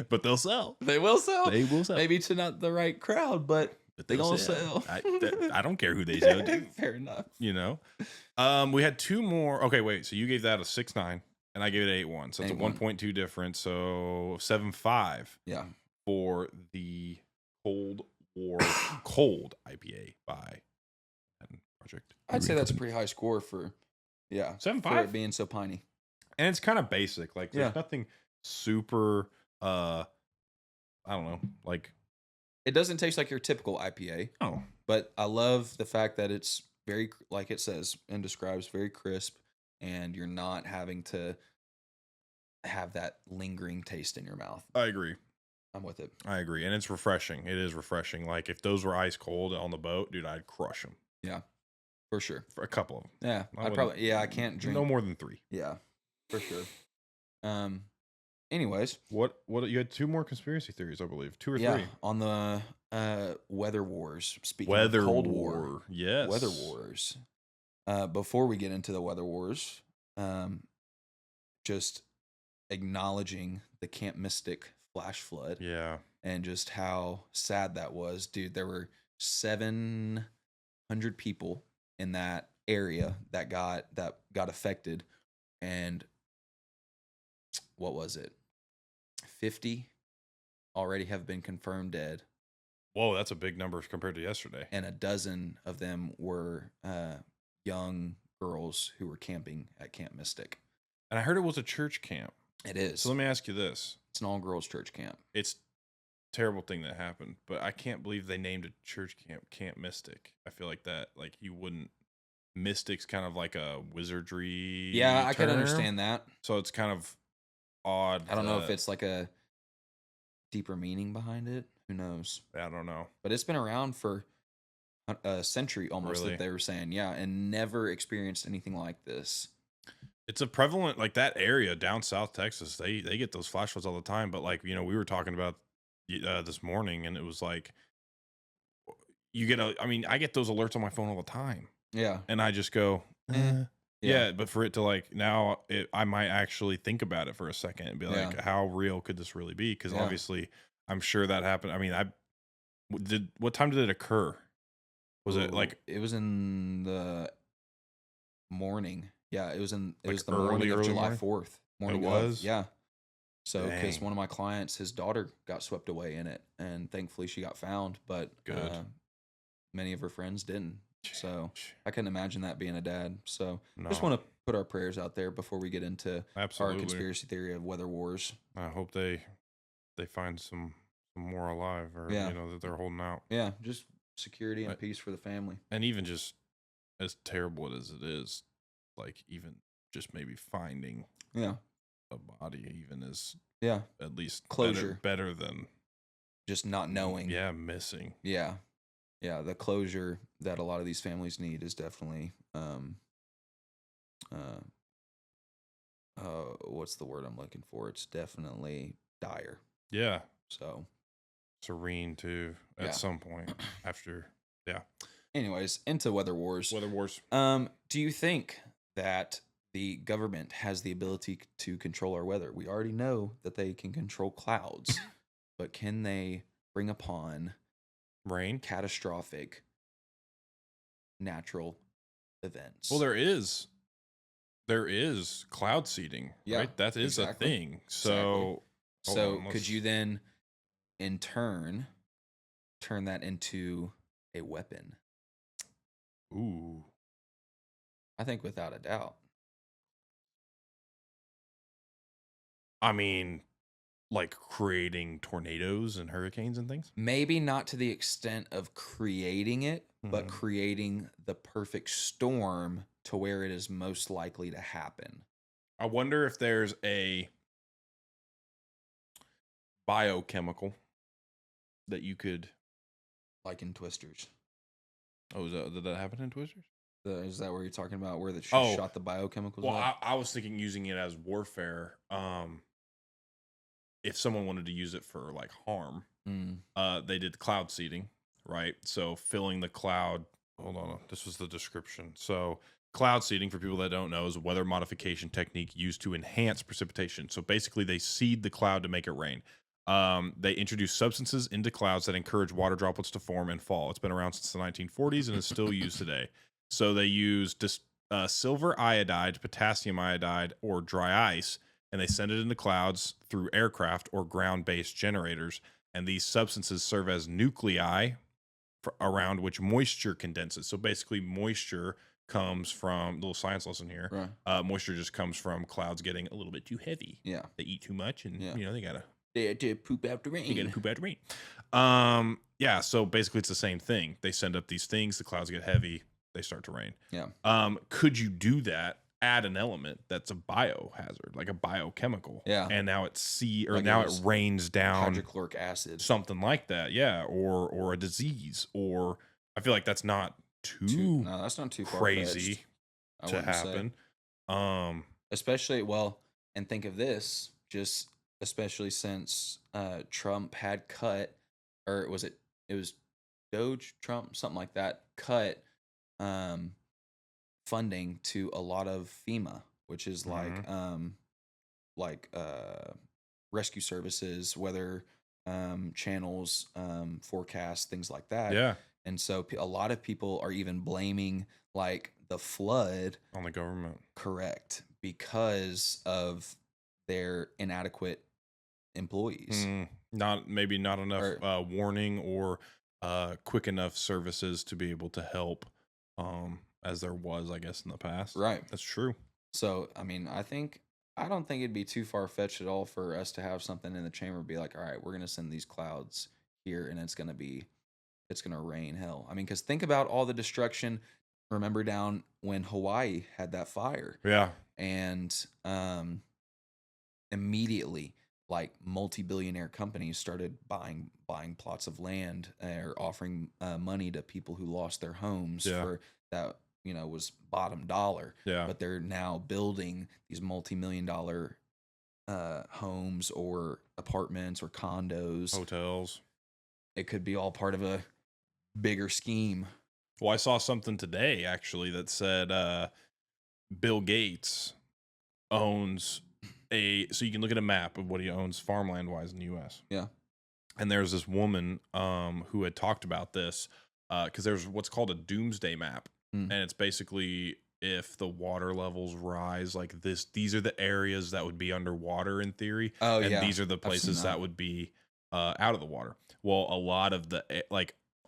[SPEAKER 1] But they'll sell.
[SPEAKER 2] They will sell.
[SPEAKER 1] They will sell.
[SPEAKER 2] Maybe to not the right crowd, but they
[SPEAKER 1] they'll
[SPEAKER 2] gonna sell.
[SPEAKER 1] I don't care who they sell to.
[SPEAKER 2] Fair enough.
[SPEAKER 1] We had 2 more. Okay, wait. So you gave that a 6.9, and I gave it an 8.1. So it's a
[SPEAKER 2] 8.1.
[SPEAKER 1] 1.2 difference. So 7.5
[SPEAKER 2] Yeah.
[SPEAKER 1] for the Cold War Cold IPA by Project.
[SPEAKER 2] I'd say that's a pretty high score for
[SPEAKER 1] 7.5?
[SPEAKER 2] for it being so piney.
[SPEAKER 1] And it's kind of basic. Like there's
[SPEAKER 2] Yeah.
[SPEAKER 1] nothing super. I don't know. Like
[SPEAKER 2] It doesn't taste like your typical IPA,
[SPEAKER 1] oh,
[SPEAKER 2] but I love the fact that it's very, like it says and describes, very crisp, and you're not having to have that lingering taste in your mouth.
[SPEAKER 1] I agree.
[SPEAKER 2] I'm with it.
[SPEAKER 1] I agree, and it's refreshing. It is refreshing. Like if those were ice cold on the boat, dude, I'd crush them
[SPEAKER 2] Yeah, for sure.
[SPEAKER 1] for a couple of them.
[SPEAKER 2] Yeah,
[SPEAKER 1] I
[SPEAKER 2] I probably I can't drink
[SPEAKER 1] no more than 3.
[SPEAKER 2] Yeah, for sure. Anyways,
[SPEAKER 1] What you had 2 more conspiracy theories, I believe, 2 or 3.
[SPEAKER 2] yeah, on the weather wars. Speaking
[SPEAKER 1] Weather
[SPEAKER 2] of Cold War,
[SPEAKER 1] yes.
[SPEAKER 2] weather wars. Before we get into the weather wars, just acknowledging the Camp Mystic flash flood
[SPEAKER 1] Yeah,
[SPEAKER 2] and just how sad that was, dude. There were 700 people in that area that got affected, and what was it? 50 already have been confirmed dead.
[SPEAKER 1] whoa, that's a big number compared to yesterday.
[SPEAKER 2] And a dozen of them were young girls who were camping at Camp Mystic.
[SPEAKER 1] And I heard it was a church camp.
[SPEAKER 2] It is.
[SPEAKER 1] So let me ask you this:
[SPEAKER 2] It's an all-girls church camp.
[SPEAKER 1] it's a terrible thing that happened, but I can't believe they named a church camp Camp Mystic. I feel like that, like you wouldn't. Mystic's kind of like a wizardry.
[SPEAKER 2] Yeah, I could
[SPEAKER 1] term.
[SPEAKER 2] understand that.
[SPEAKER 1] So it's kind of odd.
[SPEAKER 2] I don't know if it's like a deeper meaning behind it. Who knows?
[SPEAKER 1] I don't know.
[SPEAKER 2] But it's been around for a century almost,
[SPEAKER 1] Really?
[SPEAKER 2] that they were saying, yeah, and never experienced anything like this.
[SPEAKER 1] It's a prevalent, like that area down South Texas. They get those flash floods all the time. But like we were talking about this morning, and it was like you get I get those alerts on my phone all the time,
[SPEAKER 2] Yeah.
[SPEAKER 1] and I just go, yeah. But for it to like now, I might actually think about it for a second and be like,
[SPEAKER 2] Yeah.
[SPEAKER 1] how real could this really be? Because
[SPEAKER 2] Yeah.
[SPEAKER 1] obviously, I'm sure that happened. I mean, what time did it occur? Was it like
[SPEAKER 2] it was in the morning? Yeah, it was the
[SPEAKER 1] early,
[SPEAKER 2] morning of
[SPEAKER 1] early
[SPEAKER 2] July
[SPEAKER 1] morning?
[SPEAKER 2] 4th. Morning
[SPEAKER 1] It
[SPEAKER 2] of,
[SPEAKER 1] was?
[SPEAKER 2] yeah. So because
[SPEAKER 1] Dang.
[SPEAKER 2] one of my clients, his daughter got swept away in it, and thankfully she got found, but
[SPEAKER 1] Good.
[SPEAKER 2] many of her friends didn't. So
[SPEAKER 1] Jeez.
[SPEAKER 2] I couldn't imagine that being a dad. So
[SPEAKER 1] No.
[SPEAKER 2] just want to put our prayers out there before we get into
[SPEAKER 1] Absolutely.
[SPEAKER 2] our conspiracy theory of weather wars.
[SPEAKER 1] I hope they find some more alive, or
[SPEAKER 2] Yeah.
[SPEAKER 1] that they're holding out.
[SPEAKER 2] Yeah, just security and
[SPEAKER 1] But,
[SPEAKER 2] peace for the family.
[SPEAKER 1] and even just as terrible as it is, like even just maybe finding
[SPEAKER 2] Yeah.
[SPEAKER 1] a body even is
[SPEAKER 2] Yeah.
[SPEAKER 1] at least
[SPEAKER 2] Closure.
[SPEAKER 1] better than
[SPEAKER 2] Just not knowing.
[SPEAKER 1] yeah, missing.
[SPEAKER 2] Yeah. Yeah, the closure that a lot of these families need is definitely uh what's the word I'm looking for? It's definitely dire.
[SPEAKER 1] Yeah.
[SPEAKER 2] So,
[SPEAKER 1] Serene too
[SPEAKER 2] yeah.
[SPEAKER 1] at some point after. Yeah.
[SPEAKER 2] Anyways, into weather wars.
[SPEAKER 1] Weather wars.
[SPEAKER 2] Do you think that the government has the ability to control our weather? We already know that they can control clouds, but can they bring upon
[SPEAKER 1] Rain.
[SPEAKER 2] catastrophic natural events?
[SPEAKER 1] Well, there is cloud seeding,
[SPEAKER 2] Yeah,
[SPEAKER 1] right? That is
[SPEAKER 2] exactly.
[SPEAKER 1] a thing. So,
[SPEAKER 2] So could you then, in turn that into a weapon?
[SPEAKER 1] Ooh.
[SPEAKER 2] I think without a doubt.
[SPEAKER 1] I mean, like creating tornadoes and hurricanes and things?
[SPEAKER 2] Maybe not to the extent of creating it, but
[SPEAKER 1] Mhm.
[SPEAKER 2] creating the perfect storm to where it is most likely to happen.
[SPEAKER 1] I wonder if there's a biochemical that you could.
[SPEAKER 2] Like in Twisters.
[SPEAKER 1] Oh, did that happen in Twisters?
[SPEAKER 2] Is that where you're talking about where she
[SPEAKER 1] Oh,
[SPEAKER 2] shot the biochemicals
[SPEAKER 1] well,
[SPEAKER 2] up?
[SPEAKER 1] I was thinking using it as warfare. If someone wanted to use it for like harm, they did cloud seeding, right? So filling the cloud. Hold on, this was the description. So cloud seeding, for people that don't know, is a weather modification technique used to enhance precipitation. So basically, they seed the cloud to make it rain. They introduce substances into clouds that encourage water droplets to form and fall. It's been around since the 1940s and is still used today. So they use silver iodide, potassium iodide, or dry ice, and they send it into clouds through aircraft or ground-based generators. And these substances serve as nuclei around which moisture condenses. So basically, moisture comes from, little science lesson here.
[SPEAKER 2] Right.
[SPEAKER 1] Moisture just comes from clouds getting a little bit too heavy.
[SPEAKER 2] Yeah.
[SPEAKER 1] They eat too much, and
[SPEAKER 2] they had to poop out the rain.
[SPEAKER 1] They gotta poop out the rain. Yeah. So basically, it's the same thing. They send up these things. The clouds get heavy. They start to rain.
[SPEAKER 2] Yeah.
[SPEAKER 1] Could you do that? Add an element that's a biohazard, like a biochemical.
[SPEAKER 2] Yeah.
[SPEAKER 1] And now it's
[SPEAKER 2] Like
[SPEAKER 1] now it rains down
[SPEAKER 2] hydrochloric acid.
[SPEAKER 1] something like that. Yeah. Or a disease. Or I feel like that's not too
[SPEAKER 2] no, that's not too
[SPEAKER 1] crazy to happen.
[SPEAKER 2] Especially, well, and think of this, just especially since Trump had cut, or it was Doge Trump, something like that, cut funding to a lot of FEMA, which is like rescue services, weather channels, forecasts, things like that.
[SPEAKER 1] Yeah.
[SPEAKER 2] And so a lot of people are even blaming like the flood
[SPEAKER 1] On the government.
[SPEAKER 2] Correct. Because of their inadequate employees.
[SPEAKER 1] Not enough warning or quick enough services to be able to help, as there was, I guess, in the past.
[SPEAKER 2] Right.
[SPEAKER 1] That's true.
[SPEAKER 2] So, I mean, I don't think it'd be too far fetched at all for us to have something in the chamber be like, all right, we're gonna send these clouds here, and it's gonna rain hell. I mean, because think about all the destruction. Remember down when Hawaii had that fire.
[SPEAKER 1] Yeah.
[SPEAKER 2] And immediately, like multi-billionaire companies started buying plots of land or offering money to people who lost their homes for that, was bottom dollar.
[SPEAKER 1] Yeah.
[SPEAKER 2] But they're now building these multi-million-dollar homes or apartments or condos,
[SPEAKER 1] hotels.
[SPEAKER 2] It could be all part of a bigger scheme.
[SPEAKER 1] Well, I saw something today actually that said Bill Gates owns so you can look at a map of what he owns farmland wise in the US.
[SPEAKER 2] Yeah.
[SPEAKER 1] And there's this woman who had talked about this because there's what's called a doomsday map. And it's basically if the water levels rise like this, these are the areas that would be underwater in theory.
[SPEAKER 2] Oh,
[SPEAKER 1] and these are the places that would be out of the water. Well, a lot of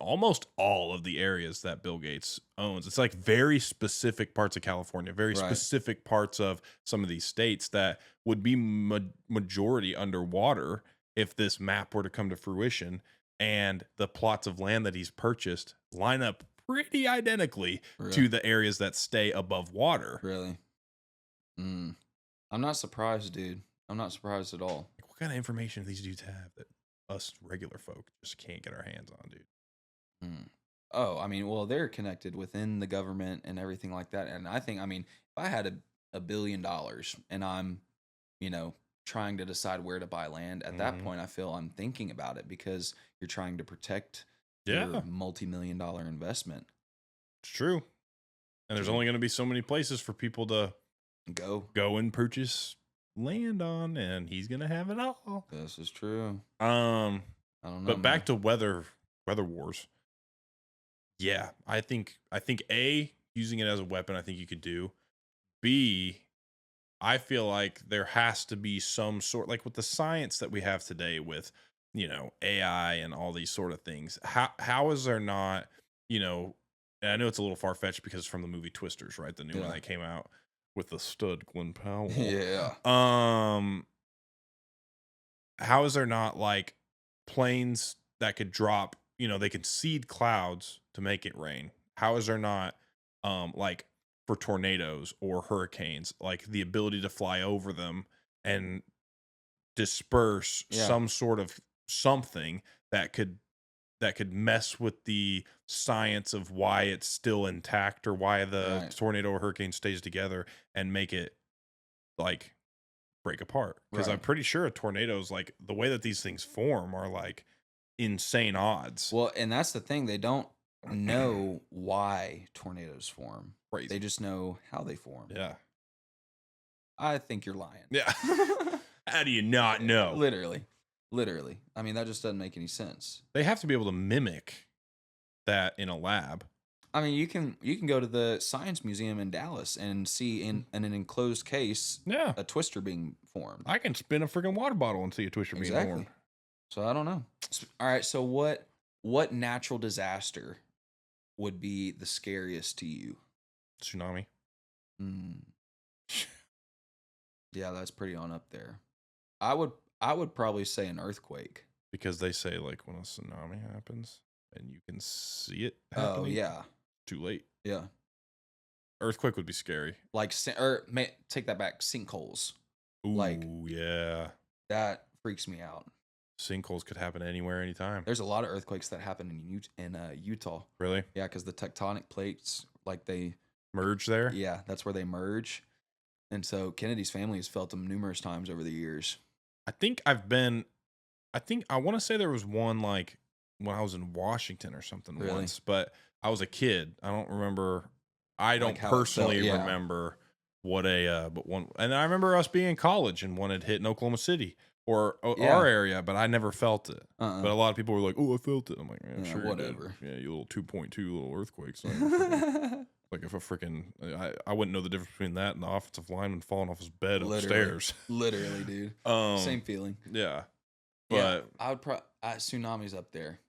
[SPEAKER 1] almost all of the areas that Bill Gates owns, it's like very specific parts of California, very specific parts of some of these states that would be majority underwater. if this map were to come to fruition and the plots of land that he's purchased line up pretty identically
[SPEAKER 2] Really?
[SPEAKER 1] to the areas that stay above water.
[SPEAKER 2] Really? Mm. I'm not surprised, dude. I'm not surprised at all.
[SPEAKER 1] Like, what kind of information do these dudes have that us regular folk just can't get our hands on, dude?
[SPEAKER 2] Mm. Oh, I mean, well, they're connected within the government and everything like that. And I think, I mean, if I had $1 billion and I'm, you know, trying to decide where to buy land, at that
[SPEAKER 1] Mhm.
[SPEAKER 2] point, I feel I'm thinking about it because you're trying to protect your
[SPEAKER 1] Yeah,
[SPEAKER 2] multi-million dollar investment.
[SPEAKER 1] it's true. And there's only going to be so many places for people to
[SPEAKER 2] Go.
[SPEAKER 1] go and purchase land on, and he's going to have it all.
[SPEAKER 2] This is true.
[SPEAKER 1] Um,
[SPEAKER 2] I don't know,
[SPEAKER 1] but
[SPEAKER 2] man.
[SPEAKER 1] back to weather wars. Yeah, I think A, using it as a weapon, I think you could do. B, I feel like there has to be some sort, like with the science that we have today with, AI and all these sort of things. How is there not, you know, and I know it's a little far fetched because it's from the movie Twisters, right? The new one
[SPEAKER 2] Yeah.
[SPEAKER 1] that came out with the stud Glenn Powell.
[SPEAKER 2] Yeah.
[SPEAKER 1] Um, how is there not like planes that could drop, they could seed clouds to make it rain? How is there not like for tornadoes or hurricanes, like the ability to fly over them and disperse
[SPEAKER 2] Yeah.
[SPEAKER 1] some sort of something that could mess with the science of why it's still intact or why the
[SPEAKER 2] Right.
[SPEAKER 1] tornado or hurricane stays together and make it like break apart, because I'm
[SPEAKER 2] Right.
[SPEAKER 1] pretty sure a tornado's like the way that these things form are like insane odds.
[SPEAKER 2] Well, and that's the thing. They don't know why tornadoes form. They
[SPEAKER 1] Crazy.
[SPEAKER 2] just know how they form.
[SPEAKER 1] Yeah.
[SPEAKER 2] I think you're lying.
[SPEAKER 1] Yeah. How do you not know?
[SPEAKER 2] Literally. Literally. I mean, that just doesn't make any sense.
[SPEAKER 1] They have to be able to mimic that in a lab.
[SPEAKER 2] I mean, you can go to the Science Museum in Dallas and see in an enclosed case
[SPEAKER 1] Yeah.
[SPEAKER 2] a twister being formed.
[SPEAKER 1] I can spin a freaking water bottle and see a twister being formed.
[SPEAKER 2] So I don't know. All right. So what natural disaster would be the scariest to you?
[SPEAKER 1] Tsunami.
[SPEAKER 2] Mm, yeah, that's pretty on up there. I would probably say an earthquake.
[SPEAKER 1] Because they say like when a tsunami happens and you can see it
[SPEAKER 2] Oh
[SPEAKER 1] happening,
[SPEAKER 2] yeah,
[SPEAKER 1] too late.
[SPEAKER 2] yeah.
[SPEAKER 1] Earthquake would be scary.
[SPEAKER 2] Like take that back. Sinkholes.
[SPEAKER 1] Ooh,
[SPEAKER 2] Like
[SPEAKER 1] yeah.
[SPEAKER 2] that freaks me out.
[SPEAKER 1] Sinkholes could happen anywhere, anytime.
[SPEAKER 2] There's a lot of earthquakes that happen in Utah.
[SPEAKER 1] Really?
[SPEAKER 2] Yeah, because the tectonic plates, like they,
[SPEAKER 1] Merge there?
[SPEAKER 2] yeah, that's where they merge. And so Kennedy's family has felt them numerous times over the years.
[SPEAKER 1] I want to say there was one like when I was in Washington or something
[SPEAKER 2] Really?
[SPEAKER 1] once, but I was a kid. I don't remember. I don't
[SPEAKER 2] Like how it felt,
[SPEAKER 1] personally
[SPEAKER 2] yeah.
[SPEAKER 1] remember what but one, and I remember us being in college and one had hit in Oklahoma City or
[SPEAKER 2] Yeah.
[SPEAKER 1] our area, but I never felt it.
[SPEAKER 2] Uh-uh.
[SPEAKER 1] But a lot of people were like, "Oh, I felt it." I'm like, "Yeah,
[SPEAKER 2] Yeah,
[SPEAKER 1] sure,
[SPEAKER 2] whatever."
[SPEAKER 1] you did. Yeah, you little 2.2 little earthquakes." Like if a freaking, I wouldn't know the difference between that and the offensive lineman falling off his bed upstairs.
[SPEAKER 2] Literally, dude. Same feeling.
[SPEAKER 1] Yeah,
[SPEAKER 2] Yeah,
[SPEAKER 1] but
[SPEAKER 2] I would tsunami's up there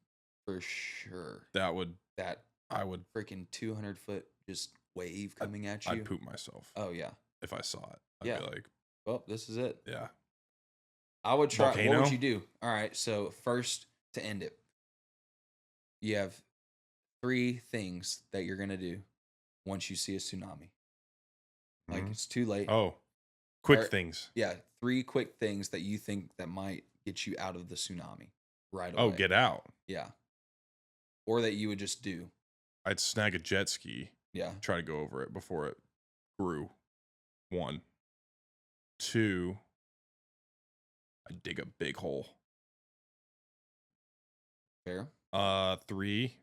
[SPEAKER 2] for sure.
[SPEAKER 1] that would
[SPEAKER 2] That
[SPEAKER 1] I would
[SPEAKER 2] freaking 200-foot just wave coming at you.
[SPEAKER 1] I'd poop myself
[SPEAKER 2] Oh yeah.
[SPEAKER 1] if I saw it. I'd
[SPEAKER 2] Yeah.
[SPEAKER 1] be like,
[SPEAKER 2] Well, this is it.
[SPEAKER 1] yeah,
[SPEAKER 2] I would try. What
[SPEAKER 1] Volcano?
[SPEAKER 2] would you do? All right. So first, to end it, you have 3 things that you're gonna do once you see a tsunami. Like
[SPEAKER 1] Mhm.
[SPEAKER 2] it's too late.
[SPEAKER 1] Oh, quick
[SPEAKER 2] Or-
[SPEAKER 1] things.
[SPEAKER 2] Yeah, 3 quick things that you think that might get you out of the tsunami right away.
[SPEAKER 1] Oh, get out.
[SPEAKER 2] Yeah. Or that you would just do.
[SPEAKER 1] I'd snag a jet ski,
[SPEAKER 2] Yeah.
[SPEAKER 1] try to go over it before it grew. 1, 2, I'd dig a big hole.
[SPEAKER 2] Fair.
[SPEAKER 1] 3,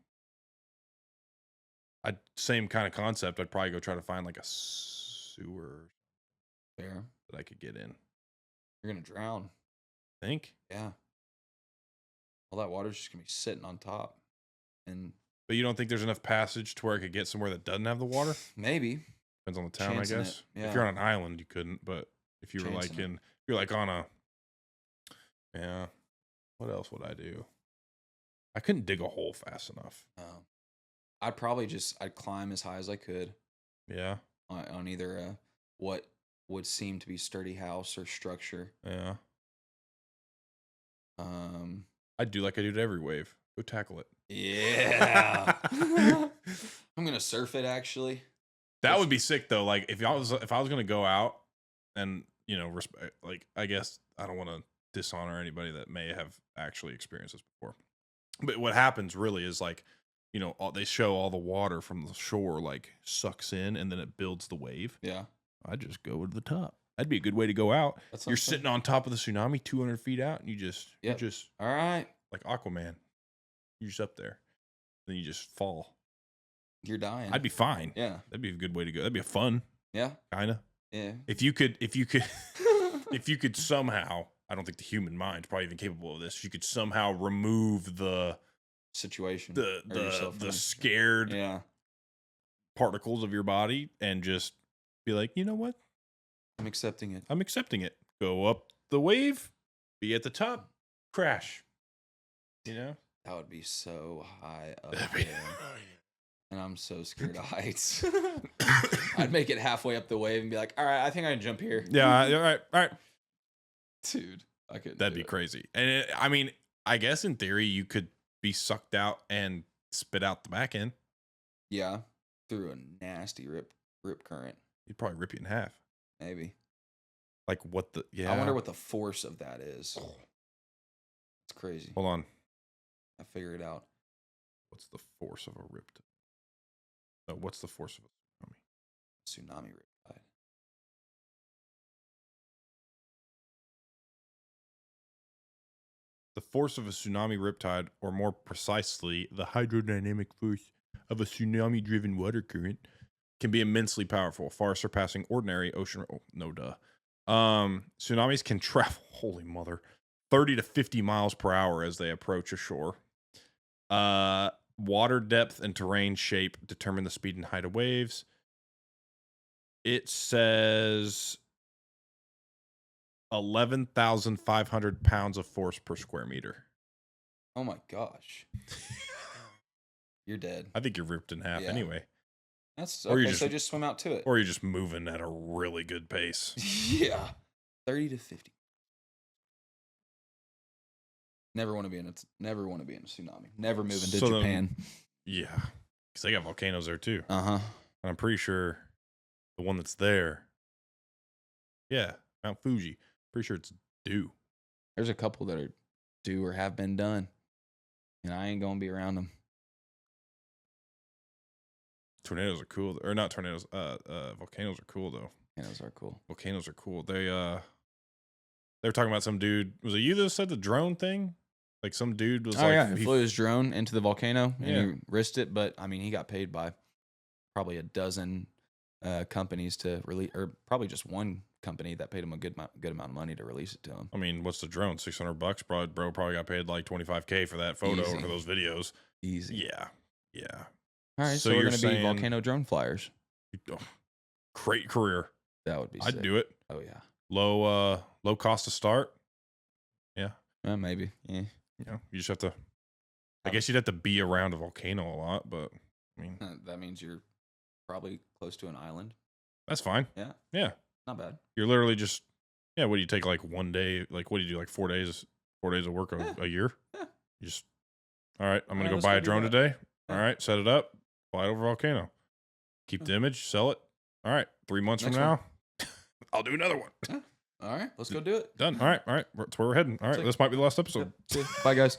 [SPEAKER 1] same kind of concept. I'd probably go try to find like a sewer
[SPEAKER 2] Fair.
[SPEAKER 1] that I could get in.
[SPEAKER 2] You're gonna drown.
[SPEAKER 1] Think,
[SPEAKER 2] Yeah. All that water's just gonna be sitting on top. And
[SPEAKER 1] but you don't think there's enough passage to where I could get somewhere that doesn't have the water?
[SPEAKER 2] maybe.
[SPEAKER 1] Depends on the town,
[SPEAKER 2] Chancing
[SPEAKER 1] I
[SPEAKER 2] it,
[SPEAKER 1] guess.
[SPEAKER 2] yeah.
[SPEAKER 1] If you're on an island, you couldn't. But if you were like
[SPEAKER 2] Chancing it.
[SPEAKER 1] if you're like on a, yeah. What else would I do? I couldn't dig a hole fast enough.
[SPEAKER 2] I'd climb as high as I could
[SPEAKER 1] Yeah,
[SPEAKER 2] on either what would seem to be sturdy house or structure.
[SPEAKER 1] yeah. I'd do like I do to every wave. Go tackle it.
[SPEAKER 2] Yeah. I'm gonna surf it actually.
[SPEAKER 1] That would be sick though. Like if I was gonna go out and respect, like I guess I don't want to dishonor anybody that may have actually experienced this before. But what happens really is like, they show all the water from the shore like sucks in and then it builds the wave.
[SPEAKER 2] Yeah.
[SPEAKER 1] I just go to the top. That'd be a good way to go out. You're
[SPEAKER 2] fun.
[SPEAKER 1] sitting on top of the tsunami 200 feet out and you just
[SPEAKER 2] all right.
[SPEAKER 1] Like Aquaman. You're just up there. Then you just fall.
[SPEAKER 2] You're dying.
[SPEAKER 1] I'd be fine.
[SPEAKER 2] Yeah.
[SPEAKER 1] That'd be a good way to go. That'd be a fun.
[SPEAKER 2] Yeah.
[SPEAKER 1] Kinda.
[SPEAKER 2] Yeah.
[SPEAKER 1] If you could somehow, I don't think the human mind is probably even capable of this. If you could somehow remove the
[SPEAKER 2] situation,
[SPEAKER 1] the scared particles of your body and just be like, you know what?
[SPEAKER 2] I'm accepting it.
[SPEAKER 1] I'm accepting it. Go up the wave, be at the top, crash.
[SPEAKER 2] That would be so high up there. And I'm so scared of heights. I'd make it halfway up the wave and be like, all right, I think I can jump here.
[SPEAKER 1] Yeah, all right.
[SPEAKER 2] Dude, I couldn't.
[SPEAKER 1] That'd be crazy. And I guess in theory, you could be sucked out and spit out the back end.
[SPEAKER 2] Yeah, through a nasty rip current.
[SPEAKER 1] You'd probably rip you in half.
[SPEAKER 2] Maybe.
[SPEAKER 1] Like what the, yeah.
[SPEAKER 2] I wonder what the force of that is. It's crazy.
[SPEAKER 1] Hold on.
[SPEAKER 2] I figure it out.
[SPEAKER 1] What's the force of a ripped? No, what's the force of a tsunami?
[SPEAKER 2] Tsunami riptide.
[SPEAKER 1] The force of a tsunami riptide, or more precisely, the hydrodynamic force of a tsunami-driven water current, can be immensely powerful, far surpassing ordinary ocean. Oh, no, duh. Tsunamis can travel, holy mother, 30 to 50 miles per hour as they approach a shore. Water depth and terrain shape determine the speed and height of waves. It says 11,500 pounds of force per square meter.
[SPEAKER 2] Oh my gosh. You're dead.
[SPEAKER 1] I think you're ripped in half anyway.
[SPEAKER 2] That's okay, so just swim out to it.
[SPEAKER 1] Or you're just moving at a really good pace.
[SPEAKER 2] Yeah. 30 to 50. Never want to be in a tsunami. Never move into Japan.
[SPEAKER 1] Yeah. Because they got volcanoes there too.
[SPEAKER 2] Uh-huh.
[SPEAKER 1] And I'm pretty sure the one that's there. Yeah. Mount Fuji. Pretty sure it's due.
[SPEAKER 2] There's a couple that are due or have been done. And I ain't going to be around them.
[SPEAKER 1] Tornadoes are cool. Or not tornadoes. Volcanoes are cool though.
[SPEAKER 2] Volcanoes are cool.
[SPEAKER 1] Volcanoes are cool. They were talking about some dude. Was it you that said the drone thing? Like some dude was
[SPEAKER 2] he flew his drone into the volcano and he risked it, but I mean he got paid by probably a dozen companies to release, or probably just one company that paid him a good amount of money to release it to him.
[SPEAKER 1] I mean, what's the drone? $600? Bro probably got paid like $25K for that photo or for those videos.
[SPEAKER 2] Easy.
[SPEAKER 1] Yeah.
[SPEAKER 2] All right, so we're gonna be volcano drone flyers.
[SPEAKER 1] Great career.
[SPEAKER 2] That would be
[SPEAKER 1] I'd
[SPEAKER 2] sick.
[SPEAKER 1] do it.
[SPEAKER 2] Oh yeah.
[SPEAKER 1] Low cost to start. Yeah.
[SPEAKER 2] Maybe. Yeah.
[SPEAKER 1] You just have to. I guess you'd have to be around a volcano a lot, but I mean
[SPEAKER 2] that means you're probably close to an island.
[SPEAKER 1] That's fine. Yeah.
[SPEAKER 2] Not bad.
[SPEAKER 1] You're literally just what do you take like one day? Like what do you do? Like 4 days? 4 days of work a year? Yeah. You just all right. I'm gonna go buy a drone today. Yeah. All right, set it up, fly it over a volcano, keep the image, sell it. All right, 3 months from now, I'll do another one.
[SPEAKER 2] Yeah. All right, let's go do it.
[SPEAKER 1] Done. All right. That's where we're heading. All right, this might be the last episode.
[SPEAKER 2] Yeah. Bye, guys.